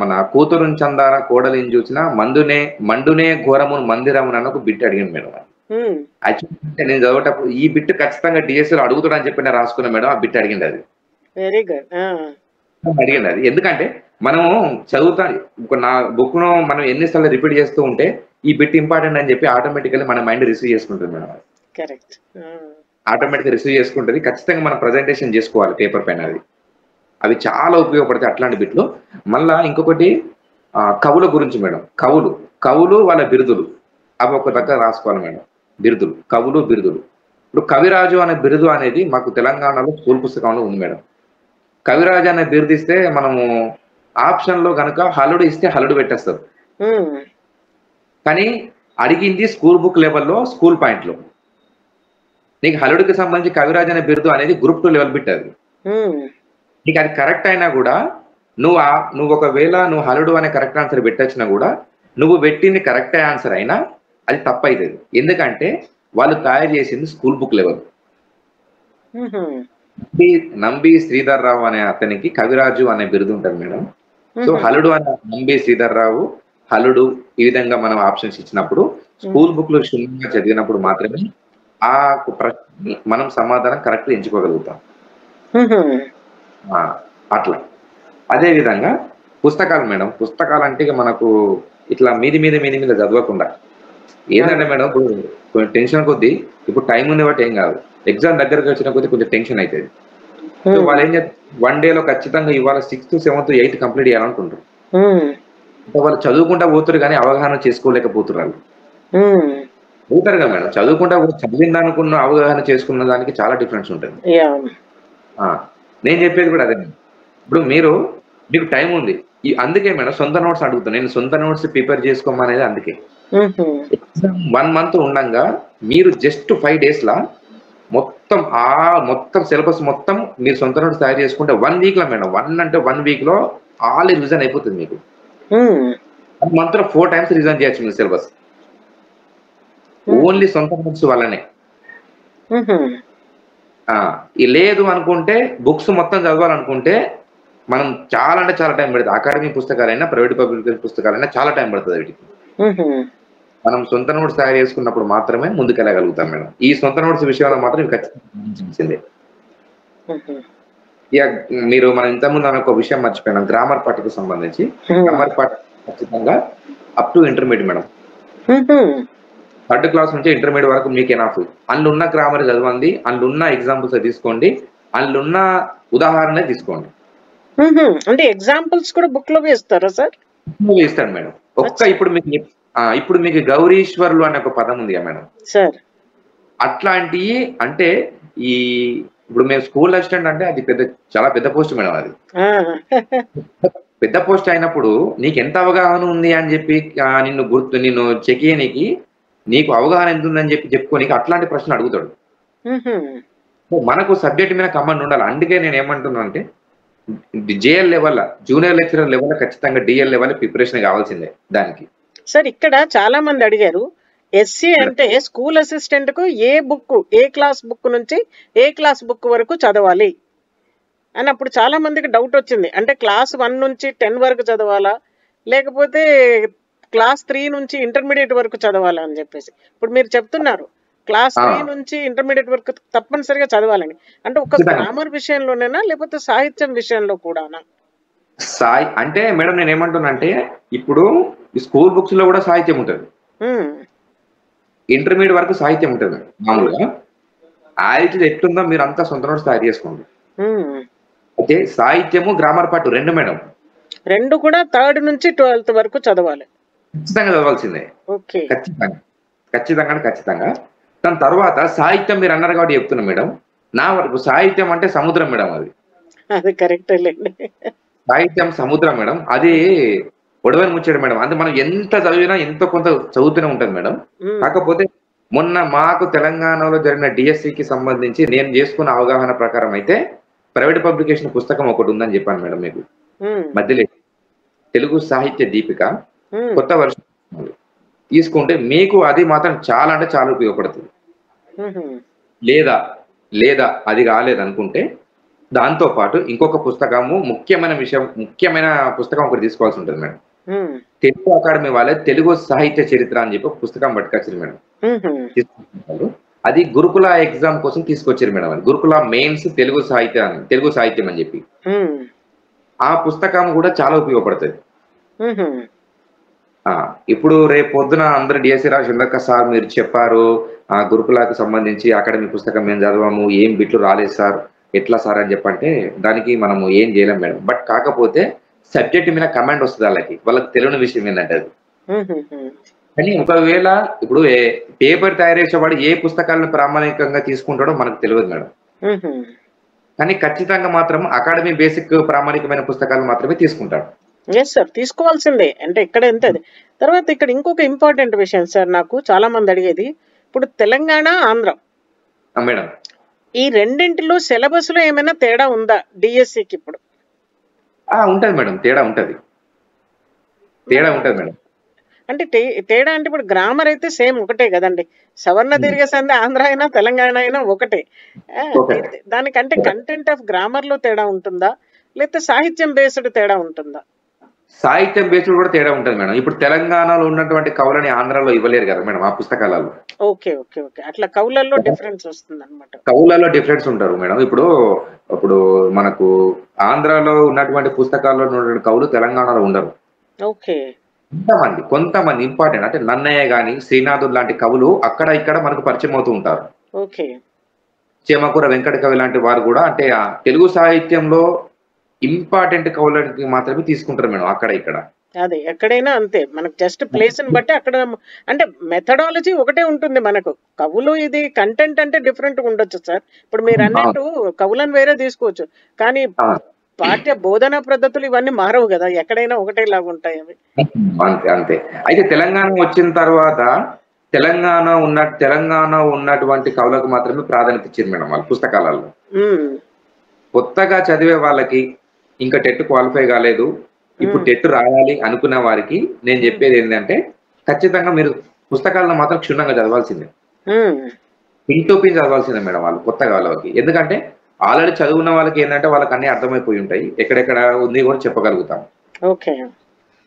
మన కూతురుని చందాన కోడలిని చూసిన మండునే ఘోరమును మందిరమును అని ఒక బిట్ అడిగాను మేడం. యాక్చువల్లీ నేను చదివేటప్పుడు ఈ బిట్ ఖచ్చితంగా డిఎస్సిలో అడుగుతాడని చెప్పి నేను రాసుకున్నా మేడం. ఆ బిట్ అడిగింది అది. Very good. అడిగింది అది ఎందుకంటే మనము చదువుతాం, నా బుక్ ను మనం ఎన్నిసార్లు రిపీట్ చేస్తూ ఉంటే ఈ బిట్ ఇంపార్టెంట్ అని చెప్పి ఆటోమేటికల్లీ మన మైండ్ రిసీవ్ చేసుకుంటుంది మేడం. కరెక్ట్, ఆటోమేటిక్గా రిసీవ్ చేసుకుంటుంది. ఖచ్చితంగా మనం ప్రజెంటేషన్ చేసుకోవాలి పేపర్ పైన. అవి చాలా ఉపయోగపడతాయి అట్లాంటి బిట్లు. మళ్ళా ఇంకొకటి కవుల గురించి మేడం. కవులు వాళ్ళ బిరుదులు అవి ఒక దగ్గర రాసుకోవాలి మేడం. కవులు బిరుదులు. ఇప్పుడు కవిరాజు అనే బిరుదు అనేది మాకు తెలంగాణలో స్కూల్ పుస్తకంలో ఉంది మేడం. కవిరాజు అనే బిరుదు ఇస్తే మనము ఆప్షన్ లో కనుక హలుడు ఇస్తే హలుడు పెట్టేస్తారు, కానీ అడిగింది స్కూల్ బుక్ లెవెల్లో స్కూల్ పాయింట్ లో. నీకు హలుడికి సంబంధించి కవిరాజు అనే బిరుదు అనేది గ్రూప్ 2 లెవెల్ బిట్. అది నీకు అది కరెక్ట్ అయినా కూడా నువ్వు ఒకవేళ నువ్వు హలుడు అనే కరెక్ట్ ఆన్సర్ పెట్టొచ్చినా కూడా నువ్వు పెట్టింది కరెక్ట్ ఆన్సర్ అయినా అది తప్పవుతుంది. ఎందుకంటే వాళ్ళు తయారు చేసింది school book level. Nambi Sridhar Rao అనే అతనికి కవిరాజు అనే బిరుదు ఉంటుంది మేడం. సో హలుడు అనే నంబి శ్రీధర్ రావు, హలుడు ఈ విధంగా మనం ఆప్షన్స్ ఇచ్చినప్పుడు స్కూల్ బుక్ లో క్షుణ్ణంగా చదివినప్పుడు మాత్రమే ఆ ప్రశ్న మనం సమాధానం కరెక్ట్ ఎంచుకోగలుగుతాం. అట్లా అదే విధంగా పుస్తకాలు మేడం. పుస్తకాలు అంటే మనకు ఇట్లా మీది మీద చదవకుండా ఏంటంటే మేడం, ఇప్పుడు కొంచెం టెన్షన్ కొద్దీ, ఇప్పుడు టైం ఉంది బట్టి ఏం కాదు, ఎగ్జామ్ దగ్గరకు వచ్చిన కొద్దీ కొంచెం టెన్షన్ అవుతుంది. సో వాళ్ళు ఏం చేస్తారు, 1 డేలో ఖచ్చితంగా ఇవాళ 6th, 7th, 8th కంప్లీట్ చేయాలనుకుంటారు. అంటే వాళ్ళు చదువుకుంటా పోతురు కానీ అవగాహన చేసుకోలేకపోతున్నారు వాళ్ళు. ఉమ్, పోతారు కదా మేడం, చదువుకుంటా చదివింది అనుకున్న అవగాహన చేసుకున్న దానికి చాలా డిఫరెన్స్ ఉంటుంది. యా. ఆ, నేను చెప్పేది కూడా అదే. ఇప్పుడు మీకు టైం ఉంది, అందుకే మేడం సొంత నోట్స్ అడుగుతాను. నేను సొంత నోట్స్ ప్రిపేర్ చేసుకోమనేది అందుకే. ఉహుం, ఎగ్జామ్ 1 మంత్ ఉండంగా మీరు జస్ట్ 5 days లా మొత్తం సిలబస్ మొత్తం మీరు సొంత నోట్స్ తయారు చేసుకుంటే 1 week లో మేడం, 1 week లో ఆల్ రివిజన్ అయిపోతుంది మీకు. ఉమ్, 1 month లో 4 times రివిజన్ చేయొచ్చు మీ సిలబస్, ఓన్లీ సొంత నోట్స్ వల్లనే. ఉహుం, లేదు అనుకుంటే బుక్స్ మొత్తం చదవాలనుకుంటే మనం చాలా అంటే చాలా టైం పడుతుంది. అకాడమీ పుస్తకాలైనా ప్రైవేట్ పబ్లికేషన్ పుస్తకాలైనా చాలా టైం పడుతుంది వీటికి. ఉహుం. మనం సొంత నోట్స్ తయారు చేసుకున్నప్పుడు మాత్రమే ముందుకెళ్ళగలుగుతాం మేడం. ఈ సొంత నోట్స్ విషయంలో మాత్రం ఇవి ఖచ్చితంగా గమనించాల్సిందే. ఉహుం. ఇక మీరు మనం ఇంతకుముందు ఒక విషయం మర్చిపోయినాం, గ్రామర్ పార్ట్కి సంబంధించి. గ్రామర్ పార్ట్ ఖచ్చితంగా అప్ టు ఇంటర్మీడియట్ మేడం. ఉహుం. 3rd class నుంచి ఇంటర్మీడియట్ వరకు మీకు ఎనఫ్. అందులో ఉన్న గ్రామర్ చదవండి, అందులో ఉన్న ఎగ్జాంపుల్స్ తీసుకోండి, అందులో ఉన్న ఉదాహరణ తీసుకోండి. ఉహుం. అంటే ఎగ్జాంపుల్స్ కూడా బుక్ లో వేస్తారా సార్? ఇస్తాను మేడం. ఇప్పుడు మీకు గౌరీశ్వర్లు అనే ఒక పదం ఉంది మేడం సార్. అట్లాంటివి అంటే ఈ ఇప్పుడు మేము స్కూల్ అసిస్టెంట్ అంటే అది చాలా పెద్ద పోస్ట్ మేడం. అది పెద్ద పోస్ట్ అయినప్పుడు నీకు ఎంత అవగాహన ఉంది అని చెప్పి నిన్ను చెక్ చేయడానికి, నీకు అవగాహన ఎంత ఉందని చెప్పుకోనికి అట్లాంటి ప్రశ్న అడుగుతాడు. మనకు సబ్జెక్ట్ మీద కమాండ్ ఉండాలి. అందుకే నేను ఏమంటున్నా అంటే JL level, junior lecturer level ఖచ్చితంగా డిఎల్ లెవెల్ ప్రిపరేషన్ కావాల్సిందే దానికి. సార్ ఇక్కడ చాలా మంది అడిగారు, ఎస్సీ అంటే స్కూల్ అసిస్టెంట్ కు ఏ క్లాస్ బుక్ నుంచి ఏ క్లాస్ బుక్ వరకు చదవాలి అని అప్పుడు చాలా మందికి డౌట్ వచ్చింది. అంటే క్లాస్ 1 నుంచి 10 వరకు చదవాలా, లేకపోతే క్లాస్ 3 నుంచి ఇంటర్మీడియట్ వరకు చదవాలా అని చెప్పేసి. ఇప్పుడు మీరు చెప్తున్నారు క్లాస్ 3 నుంచి ఇంటర్మీడియట్ వరకు తప్పనిసరిగా చదవాలని. అంటే ఒక గ్రామర్ విషయంలోనేనా లేకపోతే సాహిత్యం విషయంలో కూడానా? అంటే మేడం నేను ఏమంటున్నా అంటే ఇప్పుడు స్కూల్ బుక్స్ లో కూడా సాహిత్యం ఉంటుంది, ఇంటర్మీడియట్ వరకు సాహిత్యం ఉంటుంది మామూలుగా. అది ఎట్లుందో మీరు అంతా సొంత నోట్స్ తయారు చేసుకోండి. అయితే సాహిత్యము గ్రామర్ పార్ట్ 2 మేడం, 2 కూడా 3rd నుంచి 12th వరకు చదవాలి, ఖచ్చితంగా చదవాల్సిందే. ఖచ్చితంగా. దాని తర్వాత సాహిత్యం మీరు అన్నారు కాబట్టి చెప్తున్నా మేడం, నా వరకు సాహిత్యం అంటే సముద్రం మేడం. అది కరెక్ట్ లేండి. సాహిత్యం సముద్రం మేడం, అది ఒడవని ముచ్చాడు మేడం. అంటే మనం ఎంత చదివినా ఎంతో కొంత చదువుతూనే ఉంటుంది మేడం. కాకపోతే మొన్న మాకు తెలంగాణలో జరిగిన డిఎస్సికి సంబంధించి నేను చేసుకున్న అవగాహన ప్రకారం అయితే ప్రైవేట్ పబ్లికేషన్ పుస్తకం ఒకటి ఉందని చెప్పాను మేడం మీకు మధ్యలో, తెలుగు సాహిత్య దీపిక కొత్త వర్షం తీసుకుంటే మీకు అది మాత్రం చాలా అంటే చాలా ఉపయోగపడుతుంది. లేదా అది కాలేదనుకుంటే దాంతో పాటు ఇంకొక పుస్తకము ముఖ్యమైన పుస్తకం ఒకటి తీసుకోవాల్సి ఉంటుంది మేడం. తెలుగు అకాడమీ వాళ్ళే తెలుగు సాహిత్య చరిత్ర అని చెప్పి ఒక పుస్తకం పట్టుకొచ్చారు మేడం. అది గురుకుల ఎగ్జామ్ కోసం తీసుకొచ్చారు మేడం. అది గురుకుల మెయిన్స్ తెలుగు సాహిత్యం అని చెప్పి ఆ పుస్తకం కూడా చాలా ఉపయోగపడుతుంది. ఇప్పుడు రేపు పొద్దున అందరు డిఎస్సి రాసి ఉండక సార్ మీరు చెప్పారు గురుకులకు సంబంధించి అకాడమీ పుస్తకం మేము చదవము, ఏం బిట్లు రాలేదు సార్, ఎట్లా సార్ అని చెప్పంటే దానికి మనము ఏం చేయలేం మేడం. బట్ కాకపోతే సబ్జెక్ట్ మీద కమాండ్ వస్తుంది వాళ్ళకి తెలియని విషయం ఏంటంటే అది. కానీ ఒకవేళ ఇప్పుడు పేపర్ తయారు చేసేవాడు ఏ పుస్తకాలను ప్రామాణికంగా తీసుకుంటాడో మనకు తెలియదు మేడం. కానీ ఖచ్చితంగా మాత్రం అకాడమీ బేసిక్ ప్రామాణికమైన పుస్తకాలు మాత్రమే తీసుకుంటాడు. ఎస్ సార్, తీసుకోవాల్సిందే. అంటే ఇక్కడ ఎంత తర్వాత ఇక్కడ ఇంకొక ఇంపార్టెంట్ విషయం సార్, నాకు చాలా మంది అడిగేది, ఇప్పుడు తెలంగాణ ఆంధ్ర మేడం ఈ రెండింటిలో సిలబస్ లో ఏమైనా తేడా ఉందా డిఎస్సికి? ఇప్పుడు ఉంటది మేడం, తేడా ఉంటది మేడం. అంటే తేడా అంటే ఇప్పుడు గ్రామర్ అయితే సేమ్ ఒకటే కదండి, సవర్ణ దీర్ఘ సంధి ఆంధ్ర అయినా తెలంగాణ అయినా ఒకటే. దానికంటే కంటెంట్ ఆఫ్ గ్రామర్ లో తేడా ఉంటుందా లేకపోతే సాహిత్యం బేస్డ్ తేడా ఉంటుందా? సాహిత్యం బేస్డ్ కూడా తేడా ఉంటుంది మేడం. ఇప్పుడు తెలంగాణలో ఉన్నటువంటి కవులని ఆంధ్రాలో ఇవ్వలేరు కదా మేడం ఆ పుస్తకాలలో. ఓకే ఓకే ఓకే, అట్లా కవులలో డిఫరెన్స్ వస్తుంది అన్నమాట. కవులలో డిఫరెన్స్ ఉంటారు మేడం. ఇప్పుడు మనకు ఆంధ్రాలో ఉన్నటువంటి పుస్తకాల్లో ఉన్నటువంటి కవులు తెలంగాణలో ఉండరు. ఓకే, కొంతమంది ఇంపార్టెంట్ అంటే నన్నయ్య గాని శ్రీనాథుడు లాంటి కవులు అక్కడ ఇక్కడ మనకు పరిచయం అవుతూ ఉంటారు. ఓకే, చేమకూర వెంకట కవి లాంటి వారు కూడా అంటే తెలుగు సాహిత్యంలో ఇంపార్టెంట్ కవులకి మాత్రమే తీసుకుంటారు మేడం అక్కడ ఇక్కడ. అదే ఎక్కడైనా అంతే, మనకు జస్ట్ ప్లేస్ ని బట్టి అక్కడ, అంటే మెథడాలజీ ఒకటే ఉంటుంది మనకు. కవులు ఇది కంటెంట్ అంటే డిఫరెంట్ గా ఉండొచ్చు సార్. ఇప్పుడు మీరు అన్నట్టు కవులను వేరే తీసుకోవచ్చు, కానీ పాఠ్య బోధనా పద్ధతులు ఇవన్నీ మారవు కదా, ఎక్కడైనా ఒకటేలాగా ఉంటాయి అవి. అంతే అంతే. అయితే తెలంగాణ వచ్చిన తర్వాత తెలంగాణ ఉన్నటువంటి కవులకు మాత్రమే ప్రాధాన్యత ఇచ్చారు మేడం వాళ్ళ పుస్తకాలలో. కొత్తగా చదివే వాళ్ళకి, ఇంకా టెట్ క్వాలిఫై కాలేదు, ఇప్పుడు టెట్ రాయాలి అనుకున్న వారికి నేను చెప్పేది ఏంటంటే, ఖచ్చితంగా మీరు పుస్తకాలను మాత్రం క్షుణ్ణంగా చదవాల్సిందే, పిన్ టు పిన్ చదవాల్సిందే మేడం వాళ్ళు కొత్తగా వాళ్ళకి. ఎందుకంటే ఆల్రెడీ చదువున్న వాళ్ళకి ఏంటంటే వాళ్ళకి అన్ని అర్థమైపోయి ఉంటాయి, ఎక్కడెక్కడ ఉంది కూడా చెప్పగలుగుతాం.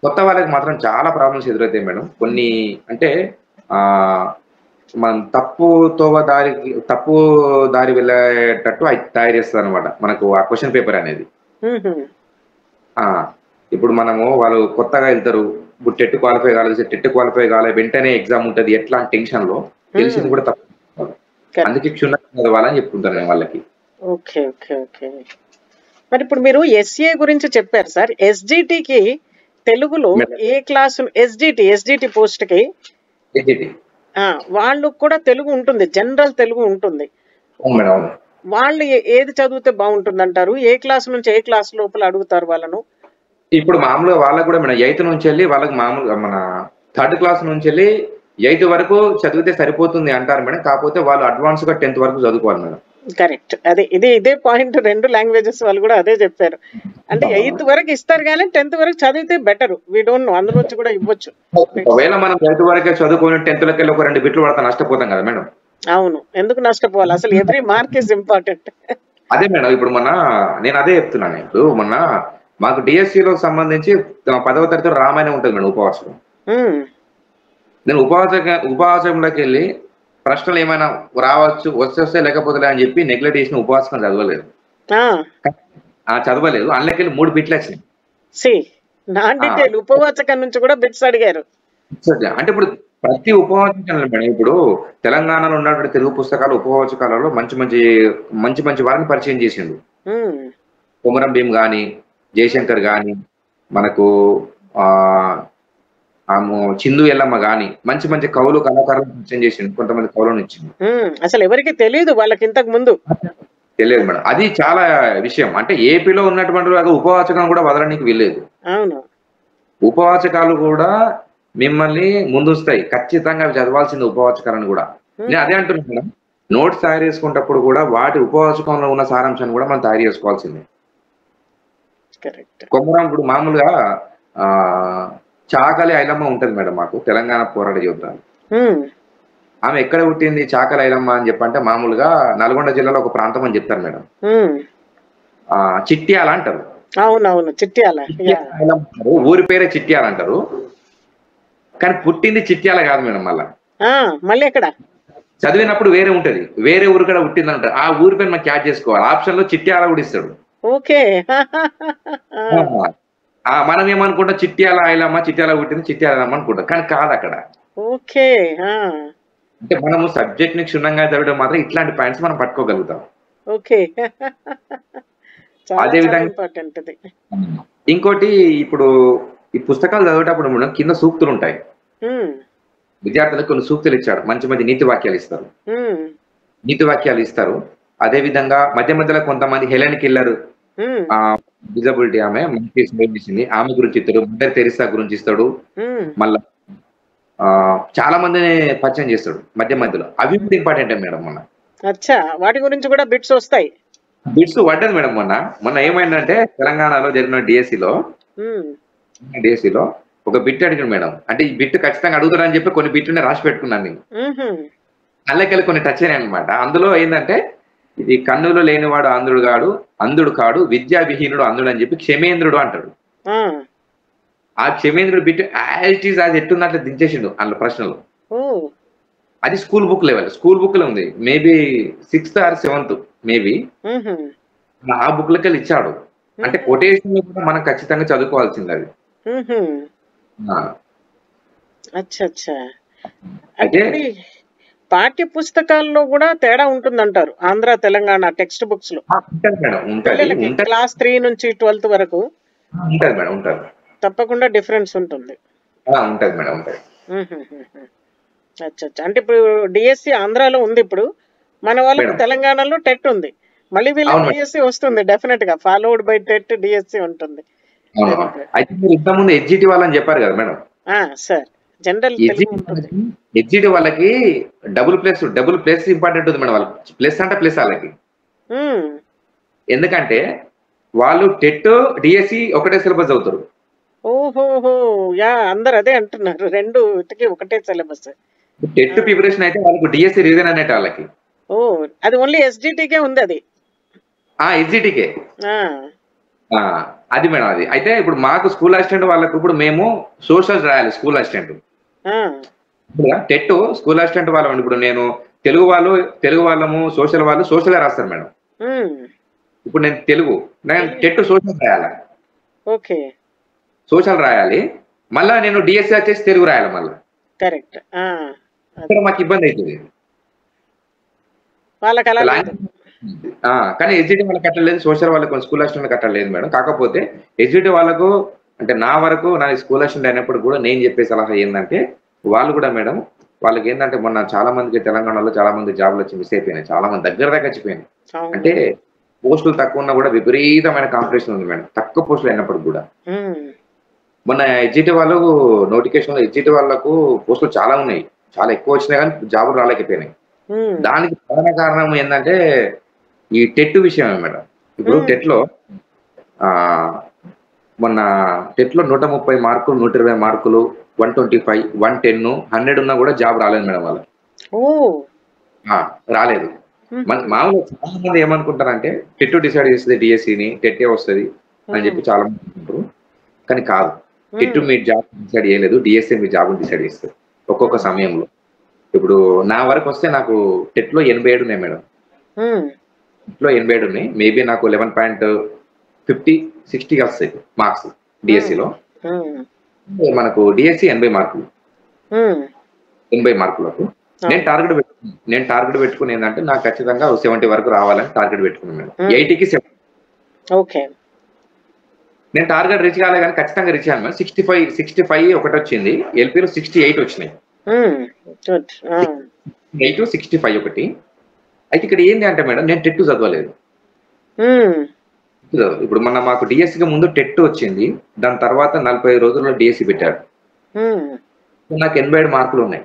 కొత్త వాళ్ళకి మాత్రం చాలా ప్రాబ్లమ్స్ ఎదురవుతాయి మేడం. కొన్ని అంటే మనం తప్పు దారి వెళ్ళేటట్టు తయారు చేస్తుంది అనమాట మనకు ఆ క్వశ్చన్ పేపర్ అనేది. ఇప్పుడు మనము వాళ్ళు కొత్తగా వెళ్తారు, ఇప్పుడు టెట్ క్వాలిఫై కాలేదు, టెట్ క్వాలిఫై కాలేదు వెంటనే ఎగ్జామ్ ఉంటుంది, ఎట్లా టెన్షన్ లో తెలిసింది కూడా తప్పు, అందుకే క్షుణ్ణంగా చదవాలని చెప్తుంటాను నేను వాళ్ళకి. Okay okay okay. మరి ఇప్పుడు మీరు ఎస్ఏ గురించి చెప్పారు సార్, ఎస్జిటికి తెలుగులో ఏ క్లాసు, ఎస్జిటి పోస్ట్ కి వాళ్ళు కూడా తెలుగు ఉంటుంది, జనరల్ తెలుగు ఉంటుంది, వాళ్ళు ఏది చదివితే బాగుంటుంది అంటారు? ఏ క్లాస్ నుంచి ఏ క్లాస్ లోపల అడుగుతారు వాళ్ళను? ఇప్పుడు మామూలుగా వాళ్ళకు కూడా మన 8th నుంచి వెళ్ళి వాళ్ళకి మామూలుగా మన 3rd క్లాస్ నుంచి వెళ్ళి 8th వరకు చదివితే సరిపోతుంది అంటారు మేడం. కాకపోతే వాళ్ళు అడ్వాన్స్ గా 10th వరకు చదువుకోవాలి మేడం. కరెక్ట్, అదే ఇదే పాయింట్, 2 లాంగ్వేజెస్ వాళ్ళు కూడా అదే చెప్పారు. అంటే 8th వరకు ఇస్తారు కానీ 10th వరకు చదివితే బెటర్, వీ డోంట్ నో, అందులో కూడా ఇవ్వచ్చు. ఒకవేళ మనం 8th వరకే చదువుకొని 10th లోకి వెళ్ళి ఒక 2 బిట్లు పడతా నష్టపోతాం కదా మేడం. అవును, ఎందుకు నష్టపోవాలి, అసలు ఎవ్రీ మార్క్ ఇస్ ఇంపార్టెంట్. అదే మేడం, ఇప్పుడు నేను అదే చెప్తున్నాను. ఇప్పుడు మాకు డిఎస్సిలో సంబంధించి 10వ తరగతి రామాయణం ఉంటుంది మేడం, ఉపవాసం. నేను ఉపవాసంలోకి వెళ్ళి ప్రశ్నలు ఏమైనా రావచ్చు, వస్తే లేకపోతే అని చెప్పి నెగ్లెక్ట్ చేసిన ఉపవాసం చదవలేదు. అందులోకి 3 బిట్లు వచ్చినాయి. ఉపవాచకం నుంచి కూడా బిట్స్ అడిగారు. అంటే ఇప్పుడు ప్రతి ఉపవాచకాలు మేడం, ఇప్పుడు తెలంగాణలో ఉన్నటువంటి తెలుగు పుస్తకాలు ఉపవాచకాలలో మంచి మంచి వారిని పరిచయం చేసిండు. కొమరం భీం గాని, జయశంకర్ గాని, మనకు చిందు ఎల్లమ్మ గాని మంచి మంచి కవులు కళాకారులను పరిచయం చేసిండు, కొంతమంది కవులను ఇచ్చింది. అసలు ఎవరికి తెలియదు వాళ్ళకి ఇంతకు ముందు తెలియదు మేడం. అది చాలా విషయం. అంటే ఏపీలో ఉన్నటువంటి ఉపవాచకం కూడా వదలడానికి వీల్లేదు. అవును, ఉపవాచకాలు కూడా మిమ్మల్ని ముందుస్తాయి, ఖచ్చితంగా చదవాల్సింది ఉపవాచకాలను కూడా. నేను అదే అంటున్నాను మేడం, నోట్స్ తయారు చేసుకునేటప్పుడు కూడా వాటి ఉపవాచకంలో ఉన్న సారాంశాన్ని కూడా మనం తయారు చేసుకోవాల్సిందే. కొమరం ఇప్పుడు మామూలుగా చాకలి ఐలమ్మ ఉంటది మేడం, మాకు తెలంగాణ పోరాట యోధురాలు. ఆమె ఎక్కడ పుట్టింది చాకలి ఐలమ్మ అని చెప్పంటే మామూలుగా నల్గొండ జిల్లాలో ఒక ప్రాంతం అని చెప్తారు మేడం, చిట్యాల అంటారు. అవునవును, చిట్యాల, ఊరి పేరే చిట్యాల అంటారు, కానీ పుట్టింది చిట్యాల కాదు మేడం. మళ్ళీ ఎక్కడ చదివినప్పుడు వేరే ఉంటది, వేరే ఊరు కూడా పుట్టింది అంటారు. ఆ ఊరి పేరు మనం క్యాచ్ చేసుకోవాలి, ఆప్షన్ లో చిట్యాల కూడా ఇస్తాడు. ఓకే, మనం ఏమనుకుంటాం, చిట్యాల ఐలమ్మ, చిట్యాల పుట్టింది చిట్యాల ఐలమ్మ అనుకుంటాం, కానీ కాదు అక్కడ. ఓకే, అంటే మనము సబ్జెక్ట్ ని క్షుణ్ణంగా చదవడం మాత్రం ఇట్లాంటి పాయింట్స్ మనం పట్టుకోగలుగుతాం. ఓకే, అదే విధంగా ఇంకోటి, ఇప్పుడు ఈ పుస్తకాలు చదివేటప్పుడు మనం కింద సూక్తులు ఉంటాయి, విద్యార్థులకు కొన్ని సూక్తులు ఇచ్చాడు, మంచి మంచి నీతి వాక్యాలు ఇస్తారు. అదే విధంగా మధ్య మధ్యలో కొంతమంది హెలెన్ కిల్లర్, డిజబిలిటీ ఆమె చేసింది, ఆమె గురించి ఇస్తాడు, మదర్ తెరిసా గురించి ఇస్తాడు, మళ్ళా చాలా మందిని పరిచయం చేస్తాడు మధ్య మధ్యలో. అవి కూడా ఇంపార్టెంట్ మేడం. వాటి గురించి కూడా బిట్స్ వస్తాయి, బిట్స్ పడ్డది మేడం. మొన్న ఏమైందంటే తెలంగాణలో జరిగిన డిఎస్సిలో ఒక బిట్ అడిగాడు మేడం. అంటే ఈ బిట్ ఖచ్చితంగా అడుగుతారని చెప్పి కొన్ని బిట్లని రాసి పెట్టుకున్నాను నేను, అందులోకెళ్ళి కొన్ని టచ్ అయినాయి అనమాట. అందులో ఏంటంటే, ఇది కన్నులు లేనివాడు అంధుడు కాడు, విద్యా విహీనుడు అంధుడు అని చెప్పి క్షమేంద్రుడు అంటాడు. ఆ క్షమేంద్రుడు బిట్ అది ఎట్టున్నట్లు దించేసిండు అందులో ప్రశ్నలు. అది స్కూల్ బుక్ లో ఉంది, maybe 6th or 7th maybe. ఆ బుక్ లకి వెళ్ళి ఇచ్చాడు. అంటే కొటేషన్ కూడా మనం ఖచ్చితంగా చదువుకోవాల్సింది అది. అయితే పాఠ్య పుస్తకాల్లో కూడా తేడా ఉంటుందంటారు, ఆంధ్ర తెలంగాణ టెక్స్ట్ బుక్స్ లో. క్లాస్ 3 నుంచి 12th వరకు ఉంటది మేడం, ఉంటది. తప్పకుండా డిఫరెన్స్ ఉంటుంది. ఉంటది మేడం, ఉంటది. అచ్చా అచ్చా. అంటే ఇప్పుడు డిఎస్సి ఆంధ్రాలో ఉంది, ఇప్పుడు మన వాళ్ళకి మేడం తెలంగాణలో టెట్ ఉంది, మళ్ళీ వీళ్ళకి అవును మేడం, డిఎస్సి వస్తుంది డెఫినెట్ గా, ఫాలోడ్ బై టెట్ డిఎస్సి ఉంటుంది. అవును. Very good. అయితే మీరు ఇంతకుముందు ఎడ్జిటి వాళ్ళని చెప్పారు కదా మేడం. సార్ జనరల్ తెలుగు ఉంటుంది. ఎడ్జిటి వాళ్ళకి డబుల్ ప్లేస్ ఇంపార్టెంట్ ఉంది మేడం. వాళ్ళకి ప్లస్ అంటే ప్లస్ వాళ్ళకి. ఉమ్, ఎందుకంటే వాళ్ళు టెట్ డిఎస్సి ఒకటే సిలబస్ అవుతారు. ఓహోహో, యా అందరు అదే అంటున్నారు, రెండుకి ఒకటే సిలబస్. టెట్ ప్రిపరేషన్ అయితే వాళ్ళకి డిఎస్సి రీజన్ అనేట వాళ్ళకి. ఓ, అది ఓన్లీ ఎస్జిటికే ఉంది అది. ఎడ్జిటికే ఆ, అది మేడం. అది అయితే ఇప్పుడు మాకు స్కూల్ అసిస్టెంట్ వాళ్ళకు ఇప్పుడు మేము సోషల్ రాయాలి స్కూల్ అసిస్టెంట్. ఆ, ఇప్పుడు టెట్ స్కూల్ అసిస్టెంట్ వాళ్ళం. ఇప్పుడు నేను తెలుగు వాళ్ళము, సోషల్ వాళ్ళు సోషల్ రాస్తారు మేడం. ఉమ్, ఇప్పుడు నేను టెట్ సోషల్ రాయాలి, ఓకే, సోషల్ రాయాలి. మళ్ళా నేను డిఎస్సి వచ్చేసి తెలుగు రాయాలి మళ్ళీ. కరెక్ట్. ఇక్కడ మాకు ఇబ్బంది అవుతుంది. వాళ్ళకి అలా లేదు. కానీ ఎస్జిటి వాళ్ళకి కట్టలేదు, సోషల్ వాళ్ళకు స్కూల్ అసిస్టెంట్ కట్టలేదు మేడం. కాకపోతే ఎస్జిటి వాళ్ళకు అంటే నా వరకు నా స్కూల్ అసిస్టెంట్ అయినప్పుడు కూడా నేను చెప్పే సలహా ఏంటంటే వాళ్ళు కూడా మేడం, వాళ్ళకి ఏంటంటే మొన్న చాలా మందికి తెలంగాణలో చాలా మంది జాబ్లు వచ్చి మిస్ అయిపోయినాయి, చాలా మంది దగ్గర దాకా వచ్చిపోయినాయి. అవును. అంటే పోస్టులు తక్కువ ఉన్నా కూడా విపరీతమైన కాంపిటీషన్ ఉంది మేడం, తక్కువ పోస్టులు అయినప్పుడు కూడా. ఉమ్, మొన్న ఎస్జిటి వాళ్ళకు నోటిఫికేషన్, ఎస్జిటి వాళ్ళకు పోస్టులు చాలా ఉన్నాయి, చాలా ఎక్కువ వచ్చినాయి కానీ జాబులు రాలేకపోయినాయి. ఉమ్, దానికి ప్రధాన కారణం ఏంటంటే ఈ టెట్ విషయమే మేడం. ఇప్పుడు టెట్ లో మొన్న టెట్ లో 130 మార్కులు, 120 మార్కులు, 125, 110, 100 ఉన్నా కూడా జాబ్ రాలేదు మేడం వాళ్ళకి. ఓ, రాలేదు. మామూలుగా చాలా మంది ఏమనుకుంటారంటే టెట్ డిసైడ్ చేస్తుంది డిఎస్సిని, టెట్టే వస్తుంది అని చెప్పి చాలా మంది అనుకుంటారు. కానీ కాదు, టెట్ మీ జాబ్ డిసైడ్ చేయలేదు, డిఎస్సి మీ జాబ్ డిసైడ్ చేస్తుంది ఒక్కొక్క సమయంలో. ఇప్పుడు నా వరకు వస్తే నాకు టెట్ లో 87 ఉన్నాయి మేడం. టెట్ లో 87 ఉన్నాయి. మేబీ నాకు 11.50, 60 వస్తాయి మార్క్స్ డిఎస్సిలో. మనకు డిఎస్సి 80 మార్కులు, 80 మార్కులకు నేను టార్గెట్ పెట్టుకుని ఏంటంటే నాకు ఖచ్చితంగా 70 వరకు రావాలని టార్గెట్ పెట్టుకున్నాను మేడం. 80కి 70. ఓకే, నేను టార్గెట్ రీచ్ కాలే కానీ ఖచ్చితంగా రీచ్ అయ్యాను మేడం. 65 ఒకటి వచ్చింది, ఎల్పీలో 68 వచ్చినాయి, 65 ఒకటి. అయితే ఇక్కడ ఏంటి అంటే మేడం, నేను టెట్ చదవలేదు. ఇప్పుడు మొన్న మాకు డిఎస్సికి ముందు టెట్ వచ్చింది, దాని తర్వాత 40 రోజుల్లో డిఎస్సి పెట్టారు. నాకు 87 మార్కులు ఉన్నాయి.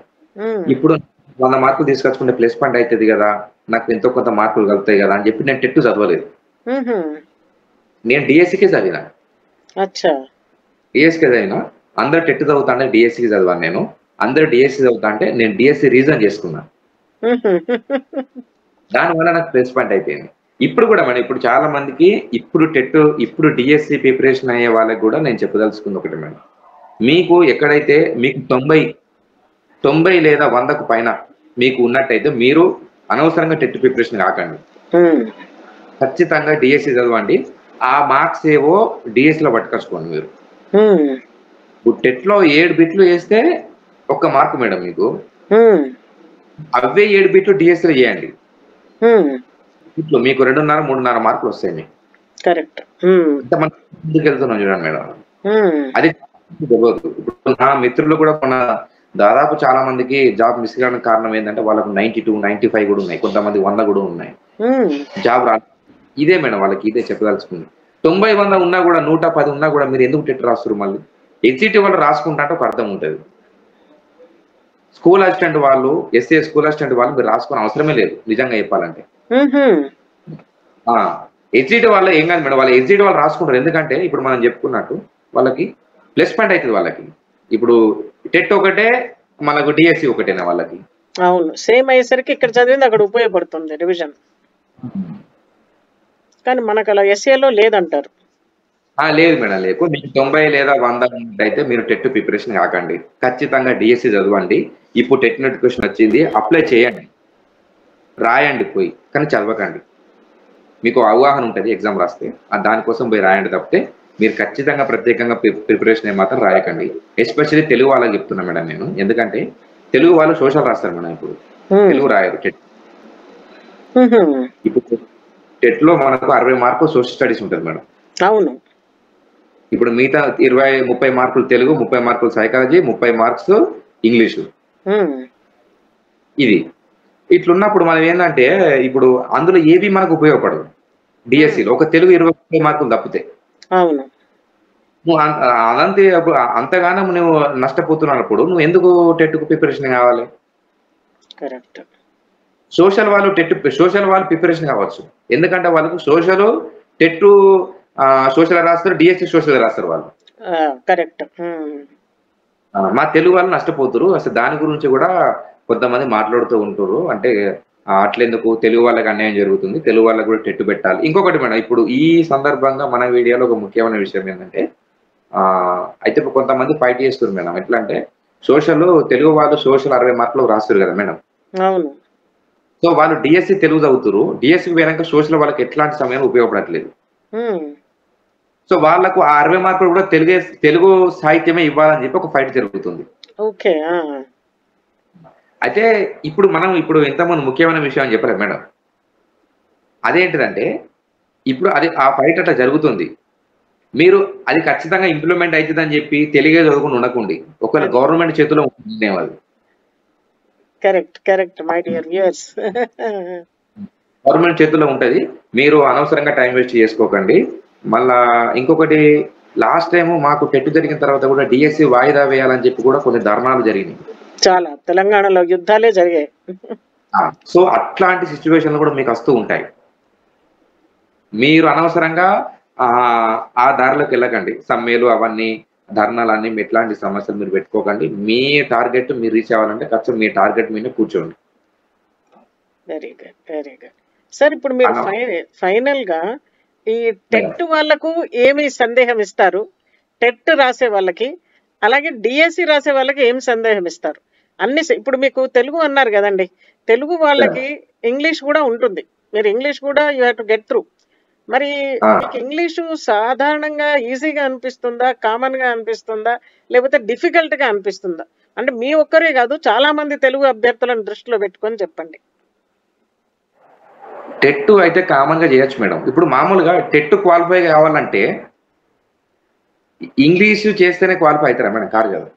ఇప్పుడు 100 మార్కులు తీసుకొచ్చుకుంటే ప్లస్ పాయింట్ అవుతుంది కదా, నాకు ఎంతో కొంత మార్కులు కలుగుతాయి కదా అని చెప్పి నేను టెట్ చదవలేదు. నేను డిఎస్సికే చదివినా. డిఎస్సికే చదివినా. అందరు టెట్ చదువుతా అంటే డిఎస్సికి చదివాను నేను, అందరు డిఎస్సి చదువుతా అంటే నేను డిఎస్సి రీజన్ చేసుకున్నా. దానివల్ల నాకు ప్లస్ పాయింట్ అయిపోయింది. ఇప్పుడు కూడా మేడం, ఇప్పుడు చాలా మందికి ఇప్పుడు డిఎస్సి ప్రిపరేషన్ అయ్యే వాళ్ళకి కూడా నేను చెప్పదలుచుకుంది ఒకటి మేడం, మీకు ఎక్కడైతే మీకు 90 లేదా 100కు పైన మీకు ఉన్నట్టయితే మీరు అనవసరంగా టెట్ ప్రిపరేషన్ కాకండి, ఖచ్చితంగా డిఎస్సి చదవండి. ఆ మార్క్స్ ఏవో డిఎస్సిలో పట్టుకొచ్చుకోండి మీరు. ఇప్పుడు టెట్ లో 7 బిట్లు వేస్తే 1 మార్కు మేడం మీకు, అవే 7 బిట్లు డిఎస్సిలో చేయండి, ఇట్లా మీకు 2.5, 3.5 మార్కులు వస్తాయి మీకు. కరెక్ట్. ఇంతమంది ముందుకు వెళ్తున్నాం చూడండి మేడం, అది తెలియదు. ఇప్పుడు నా మిత్రులు కూడా మన దాదాపు చాలా మందికి జాబ్ మిస్ కావడానికి కారణం ఏంటంటే వాళ్ళకు 92, 95 కూడా ఉన్నాయి, కొంతమంది 100 కూడా ఉన్నాయి, జాబ్ రా. ఇదే మేడం వాళ్ళకి ఇదే చెప్పదలుచుకుంది. 90, 100 ఉన్నా కూడా, 110 ఉన్నా కూడా మీరు ఎందుకు టెట్ రాస్తారు? మళ్ళీ ఎస్జిటి వాళ్ళు రాసుకుంటా అంటే ఒక అర్థం ఉంటుంది. స్కూల్ అసిస్టెంట్ వాళ్ళు, ఎస్ఏ స్కూల్ అసిస్టెంట్ వాళ్ళు మీరు రాసుకునే అవసరమే లేదు నిజంగా చెప్పాలంటే. ఎస్జిటి వాళ్ళ ఏం కాదు మేడం, వాళ్ళు ఎస్జిటి వాళ్ళు రాసుకుంటారు. ఎందుకంటే ఇప్పుడు మనం చెప్పుకున్నట్టు వాళ్ళకి ప్లస్ పాయింట్ అవుతుంది వాళ్ళకి. ఇప్పుడు టెట్ ఒకటే, మనకు డిఎస్సి ఒకటేనా వాళ్ళకి? అవును, సేమ్ అయ్యేసరికి ఇక్కడ చదివింది అక్కడ ఉపయోగపడుతుంది రివిజన్. కానీ మనకు అలా ఎస్ఏలో లేదంటారు. లేదు మేడం, లేదు. మీకు 90 లేదా 100 అయితే మీరు టెట్ ప్రిపరేషన్ కాకండి, ఖచ్చితంగా డిఎస్సి చదవండి. ఇప్పుడు టెట్ నోటిఫికేషన్ వచ్చింది, అప్లై చేయండి, రాయండి పోయి, కానీ చదవకండి. మీకు అవగాహన ఉంటుంది ఎగ్జామ్ రాస్తే, దానికోసం పోయి రాయండి తప్పితే మీరు ఖచ్చితంగా ప్రత్యేకంగా ప్రిపరేషన్ ఏమాత్రం రాయకండి. ఎస్పెషల్లీ తెలుగు వాళ్ళకి చెప్తున్నా మేడం నేను, ఎందుకంటే తెలుగు వాళ్ళు సోషల్ రాస్తారు మేడం, ఇప్పుడు తెలుగు రాయరు టెట్. ఇప్పుడు టెట్ లో మనకు 60 మార్కులు సోషల్ స్టడీస్ ఉంటుంది మేడం. అవును, ఇప్పుడు మిగతా 20-30 మార్కులు తెలుగు, 30 మార్కులు సైకాలజీ, 30 మార్క్స్ ఇంగ్లీషు. ఇది ఇట్లున్నప్పుడు మనం ఏంటంటే ఇప్పుడు అందులో ఏవి మనకు ఉపయోగపడదు. డిఎస్సిలో ఒక తెలుగు 20 మార్కులు తప్పితే అవును. నువ్వు అదంతే అంతగానం నువ్వు నష్టపోతున్నప్పుడు నువ్వు ఎందుకు టెట్కు ప్రిపరేషన్ కావాలి? కరెక్ట్. సోషల్ వాళ్ళు ప్రిపరేషన్ కావచ్చు. ఎందుకంటే వాళ్ళకు టెట్ సోషల్ రాస్తారు, డిఎస్సి సోషల్ రాస్తారు వాళ్ళు. కరెక్ట్. మా తెలుగు వాళ్ళు నష్టపోతురు. అసలు దాని గురించి కూడా కొంతమంది మాట్లాడుతూ ఉంటారు. అంటే అట్లెందుకు తెలుగు వాళ్ళకి అన్యాయం జరుగుతుంది, తెలుగు వాళ్ళకి కూడా టెట్ పెట్టాలి. ఇంకొకటి మేడం, ఇప్పుడు ఈ సందర్భంగా మన వీడియోలో ఒక ముఖ్యమైన విషయం ఏంటంటే అయితే ఇప్పుడు కొంతమంది ఫైట్ చేస్తున్నారు మేడం. ఎట్లా అంటే తెలుగు వాళ్ళు సోషల్ 60 మార్కులు రాస్తారు కదా మేడం. అవును. సో వాళ్ళు డిఎస్సి తెలుగు చదువుతారు. డిఎస్సికి పోయాక సోషల్ వాళ్ళకి ఎట్లాంటి సమయంలో ఉపయోగపడట్లేదు. సో వాళ్ళకు ఆ 60 మార్కులు కూడా తెలుగు సాహిత్యమే ఇవ్వాలని చెప్పి ఒక ఫైట్ జరుగుతుంది. ఓకే. అయితే ఇప్పుడు ఎంతమంది ముఖ్యమైన విషయం అని చెప్పలేదు మేడం. అదేంటిదంటే ఇప్పుడు ఆ ఫైట్ అట్లా జరుగుతుంది. మీరు అది ఖచ్చితంగా ఇంప్లిమెంట్ అవుతుందని చెప్పి తెలుగే చదువుకుని ఉండకండి. ఒకవేళ గవర్నమెంట్ చేతిలో ఉంటుంది అది. Correct my dear viewers. Government చేతిలో ఉంటది. మీరు అనవసరంగా టైం వేస్ట్ చేసుకోకండి. మళ్ళా ఇంకొకటి, లాస్ట్ టైం మాకు టెట్ జరిగిన తర్వాత కూడా డిఎస్సి వాయిదా వేయాలని చెప్పి కూడా కొన్ని ధర్నాలు జరిగినాయి. చాలా తెలంగాణలో యుద్ధాలే జరిగాయి. సో అట్లాంటి సిచ్యువేషన్లు కూడా మీకు వస్తూ ఉంటాయి. మీరు అనవసరంగా ఆ దారిలోకి వెళ్ళకండి. సమ్మెలు అవన్నీ ధర్నాలన్నీ ఎట్లాంటి సమస్యలు మీరు పెట్టుకోకండి. మీ టార్గెట్ మీరు రీచ్ అవ్వాలంటే ఖచ్చితంగా మీ టార్గెట్ మీద కూర్చోండి. Very good sir. ఇప్పుడు మీరు ఫైనల్ గా ఈ టెట్ వాళ్ళకు ఏమి సందేహం ఇస్తారు? టెట్ రాసే వాళ్ళకి, అలాగే డిఎస్సి రాసే వాళ్ళకి ఏం సందేహం ఇస్తారు? ఇప్పుడు మీకు తెలుగు అన్నారు కదండి, తెలుగు వాళ్ళకి ఇంగ్లీష్ కూడా ఉంటుంది. మీరు ఇంగ్లీష్ కూడా you have to get through. మరి మీకు ఇంగ్లీషు సాధారణంగా ఈజీగా అనిపిస్తుందా, కామన్ గా అనిపిస్తుందా, లేకపోతే డిఫికల్ట్ గా అనిపిస్తుందా? అంటే మీ ఒక్కరే కాదు, చాలా మంది తెలుగు అభ్యర్థులను దృష్టిలో పెట్టుకొని చెప్పండి. టెట్ అయితే కామన్ గా చేయొచ్చు మేడం. ఇప్పుడు మామూలుగా టెట్ క్వాలిఫై కావాలంటే ఇంగ్లీష్ చేస్తేనే క్వాలిఫై అవుతారా మేడం? కాదు కదా.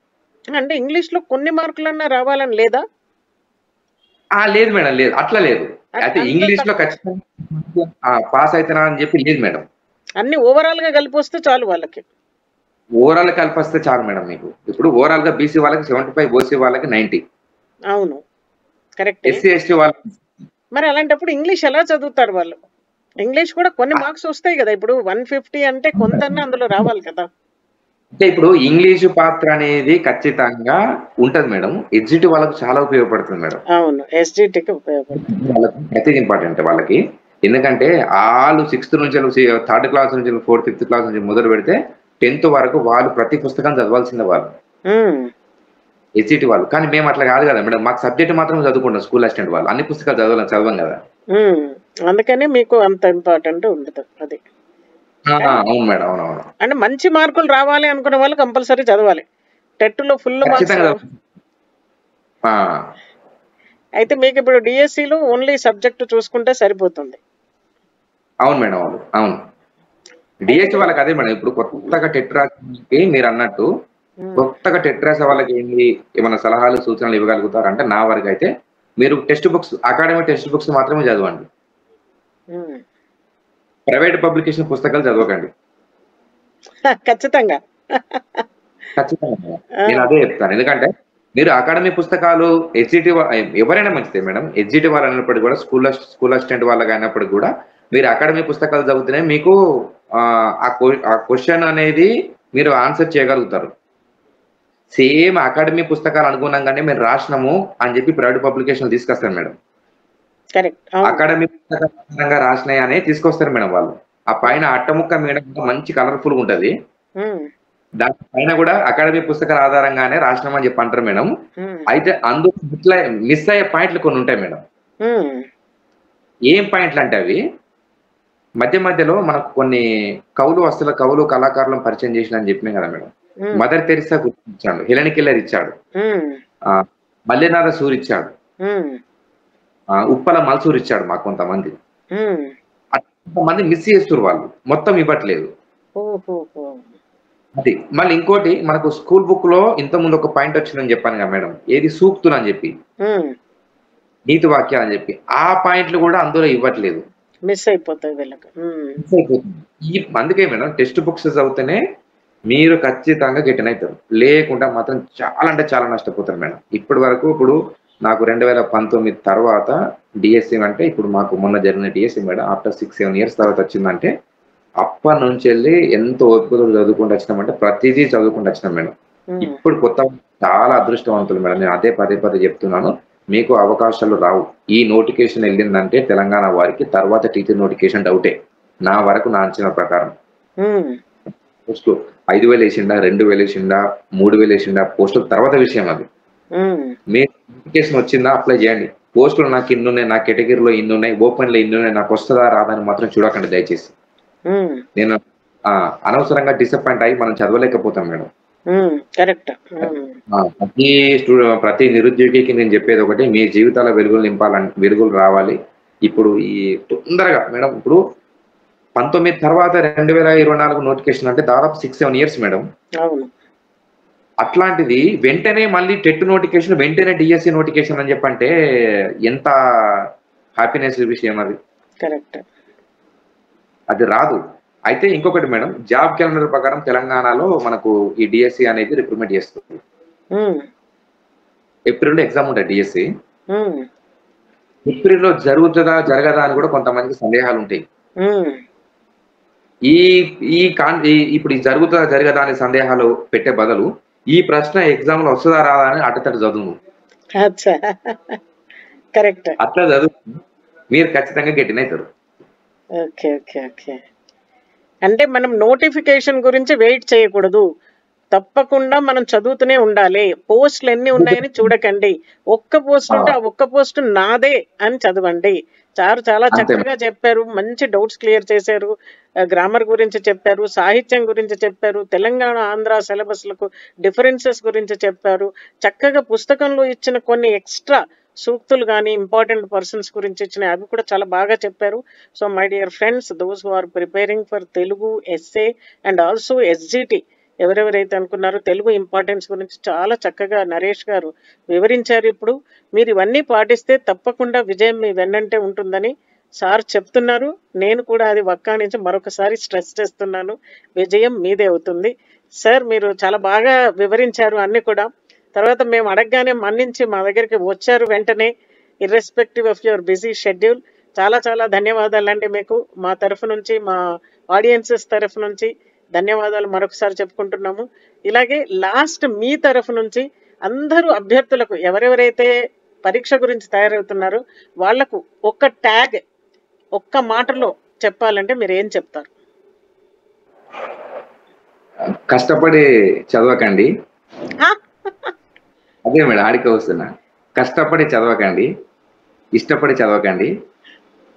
అంటే ఇంగ్లీష్ లో కొన్ని మార్కులన్నా రావాలని లేదా? లేదు మేడం, లేదు, అట్లా లేదు. అయితే ఇంగ్లీష్ లో ఖచ్చితంగా పాస్ అవుతారా అని చెప్పి లేదు మేడం. అన్ని ఓవరాల్ గా కలిపి వస్తే చాలు వాళ్ళకి. ఓవరాల్ కలిపి వస్తే చాలు మేడం. మీకు ఇప్పుడు ఓవరాల్ గా బీసీ వాళ్ళకి 75, ఓసీ వాళ్ళకి 90. అవును, కరెక్ట్. ఎస్సీ ఎస్టీ వాళ్ళకి మరి అలాంటప్పుడు ఇంగ్లీష్ ఎలా చదువుతారు వాళ్ళు? ఇంగ్లీష్ కూడా కొన్ని మార్క్స్ వస్తాయి కదా. ఇప్పుడు 150 అంటే కొంతన్నా అందులో రావాలి కదా. అంటే ఇప్పుడు ఇంగ్లీష్ పాత్ర అనేది ఖచ్చితంగా ఉంటది మేడం. ఎస్జిటి వాళ్ళకి చాలా ఉపయోగపడుతుంది మేడం. అవును, ఎస్జిటికి ఉపయోగపడుతుంది. వాళ్ళకి ఇంపార్టెంట్ వాళ్ళకి. ఎందుకంటే వాళ్ళు 6th నుంచి 3rd క్లాస్ నుంచి 4th, 5th క్లాస్ నుంచి మొదలు పెడితే 10th వరకు వాళ్ళు ప్రతి పుస్తకం చదవాల్సిందే వాళ్ళు, ఎస్జిటి వాళ్ళు. కానీ మేము అట్లా కాదు కదా మేడం. మాకు సబ్జెక్ట్ మాత్రం చదువుకుంటాం. స్కూల్ అసిస్టెంట్ వాళ్ళు అన్ని పుస్తకాలు చదవం కదా. అందుకని మీకు అంత ఇంపార్టెంట్ ఉండదు అది. అవును మేడం, అవునవును. అంటే మంచి మార్కులు రావాలి అనుకునే వాళ్ళు కంపల్సరీ చదవాలి. టెట్ లో ఫుల్ మార్క్స్. అయితే మీకు ఇప్పుడు డిఎస్సిలో ఓన్లీ సబ్జెక్ట్ చూసుకుంటే సరిపోతుంది. అవును మేడం, అవును. డిఎస్సి వాళ్ళకి అదే మేడం. ఇప్పుడు కొత్తగా టెట్ రాసి మీరు అన్నట్టు కొత్తగా టెట్ రాసే వాళ్ళకి ఏమైనా సలహాలు సూచనలు ఇవ్వగలుగుతారు అంటే, నా వరకు అయితే మీరు text books, academic text books మాత్రమే చదవండి. ప్రైవేట్ పబ్లికేషన్ పుస్తకాలు చదవకండి. ఖచ్చితంగా నేను అదే చెప్తాను. ఎందుకంటే మీరు అకాడమిక్ పుస్తకాలు ఎస్జిటి ఎవరైనా మంచిదే మేడం. ఎస్జిటి వాళ్ళు అయినప్పటికీ కూడా, స్కూల్ అసిస్టెంట్ వాళ్ళకి అయినప్పటికీ కూడా మీరు అకాడమిక్ పుస్తకాలు చదివితేనే మీకు ఆ క్వశ్చన్ అనేది మీరు ఆన్సర్ చేయగలుగుతారు. సేమ్ అకాడమిక్ పుస్తకాలు అనుగుణంగానే మీరు రాసినాము అని చెప్పి ప్రైవేట్ పబ్లికేషన్ తీసుకొస్తారు మేడం. అకాడమిక్ పుస్తకాలు రాసినాయి అనే తీసుకొస్తారు మేడం వాళ్ళు. ఆ పైన అట్టముక్క మీద మంచి కలర్ఫుల్ గా ఉంటది. దాని పైన కూడా అకాడమిక్ పుస్తకాల ఆధారంగానే రాసినామని చెప్పి అంటారు మేడం. అయితే అందులో మిస్ అయ్యే పాయింట్లు కొన్ని ఉంటాయి మేడం. ఏం పాయింట్లు అంటే అవి మధ్యలో మనకు కొన్ని కవులు కళాకారులను పరిచయం చేసిన అని చెప్పినాం కదా మేడం. మదర్ తెరిసా గుర్తించాడు, హెలెన్ కెల్లర్ ఇచ్చాడు, మల్లెనాథ సూర్ ఇచ్చాడు, ఉప్పల మల్సూర్ ఇచ్చాడు. మాకు కొంతమంది మిస్ చేస్తారు, వాళ్ళు మొత్తం ఇవ్వట్లేదు. అది మళ్ళీ ఇంకోటి మనకు స్కూల్ బుక్ లో ఇంత ముందు ఒక పాయింట్ వచ్చిందని చెప్పాను కదా మేడం, ఏది సూక్తులు అని చెప్పి, ఉమ్, నీతి వాక్యాలు అని చెప్పి, ఆ పాయింట్లు కూడా అందులో ఇవ్వట్లేదు. మిస్ అయిపోతాయి వీళ్ళకి. మిస్ అయిపోతుంది. అందుకే మేడం టెక్స్ట్ బుక్స్ చదివితేనే మీరు ఖచ్చితంగా గెటిన్ అవుతారు, లేకుండా మాత్రం చాలా అంటే చాలా నష్టపోతారు మేడం. ఇప్పటి వరకు ఇప్పుడు నాకు 2019 తర్వాత డిఎస్సి అంటే, ఇప్పుడు మాకు మొన్న జరిగిన డిఎస్సి మేడం ఆఫ్టర్ 6-7 ఇయర్స్ తర్వాత వచ్చిందంటే, అప్పటి నుంచి వెళ్ళి ఎంత ఓపికతో చదువుకుంటూ వచ్చినామంటే ప్రతిదీ చదువుకుంటూ వచ్చినాం మేడం. ఉమ్, ఇప్పుడు కొత్త చాలా అదృష్టవంతులు మేడం, నేను అదే పదే పదే చెప్తున్నాను. మీకు అవకాశాలు రావు. ఈ నోటిఫికేషన్ వెళ్ళిందంటే తెలంగాణ వారికి తర్వాత టీచర్ నోటిఫికేషన్ డౌటే, నా వరకు నా అంచనా ప్రకారం. ఉమ్, పోస్టులు 5,000 వేసిండా, 2,000 వేసిండా, 3,000 వేసిండా, పోస్టుల తర్వాత విషయం అది. ఉమ్, మీరు నోటిఫికేషన్ వచ్చిందా అప్లై చేయండి. పోస్టులు నాకు ఇన్ని ఉన్నాయి, నా కేటగిరీలో ఇన్ని ఉన్నాయి, ఓపెన్లో ఇన్ని ఉన్నాయి, నాకు వస్తుందా రాదని మాత్రం చూడకండి దయచేసి. ఉమ్, నేను అనవసరంగా డిసప్పాయింట్ అయ్యి మనం చదవలేకపోతాం మేడం. ఉమ్, కరెక్ట్. ప్రతి నిరుద్యోగికి నేను చెప్పేది ఒకటి, మీ జీవితాల వెలుగులు నింపాలని, వెలుగులు రావాలి. ఇప్పుడు ఈ తొందరగా మేడం, ఇప్పుడు 19 తర్వాత 2024 నోటిఫికేషన్ అంటే దాదాపు 6-7 ఇయర్స్ మేడం. అవును. అట్లాంటిది వెంటనే మళ్ళీ టెట్ నోటిఫికేషన్, వెంటనే డిఎస్సి నోటిఫికేషన్ అని చెప్పంటే ఎంత హ్యాపీనెస్ విషయం అది. కరెక్ట్. అది రాదు. అయితే ఇంకొకటి మేడం, జాబ్ క్యాలెండర్ ప్రకారం తెలంగాణలో మనకు ఈ డిఎస్సి అనేది రిక్రూట్మెంట్ చేస్తుంది. ఉమ్, ఏప్రిల్లో ఎగ్జామ్ ఉంటుంది డిఎస్సి. ఉమ్, ఏప్రిల్లో జరుగుతుందా జరగదా అని కూడా కొంతమందికి సందేహాలు ఉంటాయి. ఉమ్, ఈ ఈ ఇప్పుడు ఈ జరుగుతుందా జరగదా అనే సందేహాలు పెట్టే బదులు ఈ ప్రశ్న ఎగ్జామ్ లో వస్తుందా రాదా అని అట్టతట్టు చదువు, అచ్చా, కరెక్ట్. అట్లా చదువు, మీరు ఖచ్చితంగా గెటిన్ అవుతారు. Okay, okay, okay. అంటే మనం నోటిఫికేషన్ గురించి వెయిట్ చేయకూడదు, తప్పకుండా మనం చదువుతూనే ఉండాలి. పోస్టులు ఎన్ని ఉన్నాయని చూడకండి, ఒక్క పోస్ట్ ఉంటే ఆ ఒక్క పోస్ట్ నాదే అని చదవండి. చాలా అంతే చక్కగా చెప్పారు, మంచి డౌట్స్ క్లియర్ చేశారు. గ్రామర్ గురించి చెప్పారు, సాహిత్యం గురించి చెప్పారు, తెలంగాణ ఆంధ్ర సిలబస్లకు డిఫరెన్సెస్ గురించి చెప్పారు. చక్కగా పుస్తకంలో ఇచ్చిన కొన్ని ఎక్స్ట్రా సూక్తులు కానీ ఇంపార్టెంట్ పర్సన్స్ గురించి ఇచ్చిన అవి కూడా చాలా బాగా చెప్పారు. So my dear friends, those who are preparing for Telugu SA and also SGT, ఎవరెవరైతే అనుకున్నారో తెలుగు ఇంపార్టెన్స్ గురించి చాలా చక్కగా నరేష్ గారు వివరించారు. ఇప్పుడు మీరు ఇవన్నీ పాటిస్తే తప్పకుండా విజయం మీ వెన్నంటే ఉంటుందని సార్ చెప్తున్నారు. నేను కూడా అది వక్కా నుంచి మరొకసారి స్ట్రెస్ చేస్తున్నాను, విజయం మీదే అవుతుంది. సార్ మీరు చాలా బాగా వివరించారు అన్ని కూడా. తర్వాత మేము అడగగానే మన్నించి మా దగ్గరికి వచ్చారు వెంటనే, irrespective of your busy schedule. చాలా ధన్యవాదాలండి మీకు, మా తరఫు నుంచి, మా ఆడియన్సెస్ తరఫు నుంచి ధన్యవాదాలు మరొకసారి చెప్పుకుంటున్నాము. ఇలాగే లాస్ట్ మీ తరఫు నుంచి అందరూ అభ్యర్థులకు, ఎవరెవరైతే పరీక్ష గురించి తయారవుతున్నారో వాళ్లకు ఒక్క ట్యాగ్, ఒక్క మాటలో చెప్పాలంటే మీరు ఏం చెప్తారు? కష్టపడి చదవకండి. అదే మేడం ఆడికి వస్తున్నా. కష్టపడి చదవకండి, ఇష్టపడి చదవకండి,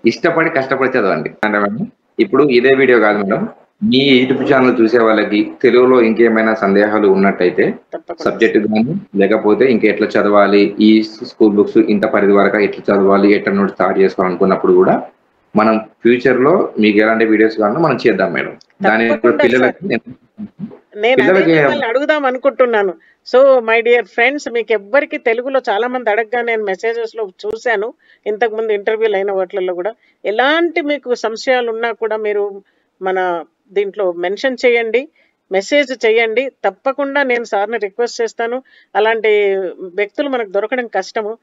ఇష్టపడి కష్టపడి చదవండి అంటే మేడం. ఇప్పుడు ఇదే వీడియో కాదు మేడం, మీ యూట్యూబ్ ఛానల్ చూసే వాళ్ళకి తెలుగులో ఇంకేమైనా సందేహాలు ఉన్నట్టయితే, సబ్జెక్ట్ కానీ లేకపోతే ఇంకా ఎట్లా చదవాలి, ఈ స్కూల్ బుక్స్ ఇంత పరిధి వరకు ఎట్లా చదవాలి, ఎట్లా నుండి స్టార్ట్ చేసుకోవాలనుకున్నప్పుడు కూడా మనం ఫ్యూచర్ లో మీకు ఎలాంటి వీడియోస్ కావాలో మనం చేద్దాం మేడం. దాని పిల్లలకి నేను అడుగుదాం అనుకుంటున్నాను. సో మై డియర్ ఫ్రెండ్స్, మీకు ఎవ్వరికి తెలుగులో చాలా మంది అడగగా నేను మెసేజెస్ లో చూశాను, ఇంతకు ముందు ఇంటర్వ్యూలు అయిన వాటిల్లో కూడా ఎలాంటి మీకు సంశయాలు ఉన్నా కూడా మీరు మన దీంట్లో మెన్షన్ చేయండి, మెసేజ్ చేయండి. తప్పకుండా నేను సార్ని రిక్వెస్ట్ చేస్తాను. అలాంటి వ్యక్తులు మనకు దొరకడం కష్టము.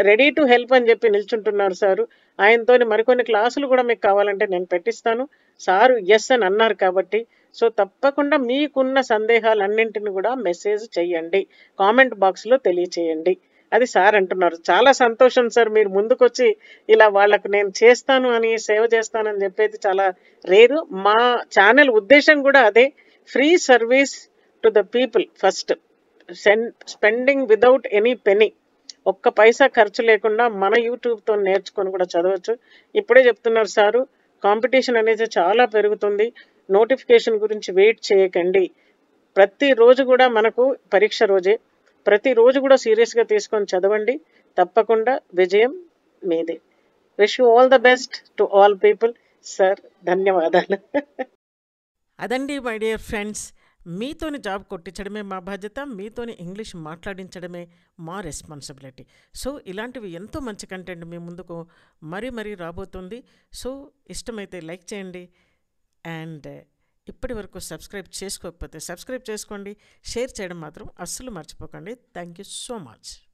రెడీ టు హెల్ప్ అని చెప్పి నిల్చుంటున్నారు సారు. ఆయనతో మరికొన్ని క్లాసులు కూడా మీకు కావాలంటే నేను పెట్టిస్తాను. సారు ఎస్ అని అన్నారు కాబట్టి. సో తప్పకుండా మీకున్న సందేహాలన్నింటిని కూడా మెసేజ్ చేయండి, కామెంట్ బాక్స్లో తెలియచేయండి. అది సార్ అంటున్నారు. చాలా సంతోషం సార్, మీరు ముందుకొచ్చి ఇలా వాళ్ళకు నేను చేస్తాను అని, సేవ చేస్తానని చెప్పేది చాలా రేరు. మా ఛానల్ ఉద్దేశం కూడా అదే, free service to the people first, spending without any penny, ఒక్క పైసా ఖర్చు లేకుండా మన యూట్యూబ్తో నేర్చుకొని కూడా చదవచ్చు. ఇప్పుడే చెప్తున్నారు సారు, కాంపిటీషన్ అనేది చాలా పెరుగుతుంది, నోటిఫికేషన్ గురించి వెయిట్ చేయకండి. ప్రతిరోజు కూడా మనకు పరీక్ష రోజే, ప్రతిరోజు కూడా సీరియస్గా తీసుకొని చదవండి, తప్పకుండా విజయం మీదే. Wish you all the best to all people. Sir ధన్యవాదాలు. అదండి మై డియర్ ఫ్రెండ్స్, మీతోని జాబ్ కొట్టించడమే మా బాధ్యత, మీతోని ఇంగ్లీష్ మాట్లాడించడమే మా రెస్పాన్సిబిలిటీ. సో ఇలాంటివి ఎంతో మంచి కంటెంట్ మీ ముందుకు మరీ రాబోతుంది. సో ఇష్టమైతే లైక్ చేయండి, అండ్ ఇప్పటి వరకు సబ్స్క్రైబ్ చేసుకోకపోతే సబ్స్క్రైబ్ చేసుకోండి, షేర్ చేయడం మాత్రం అస్సలు మర్చిపోకండి. Thank you so much.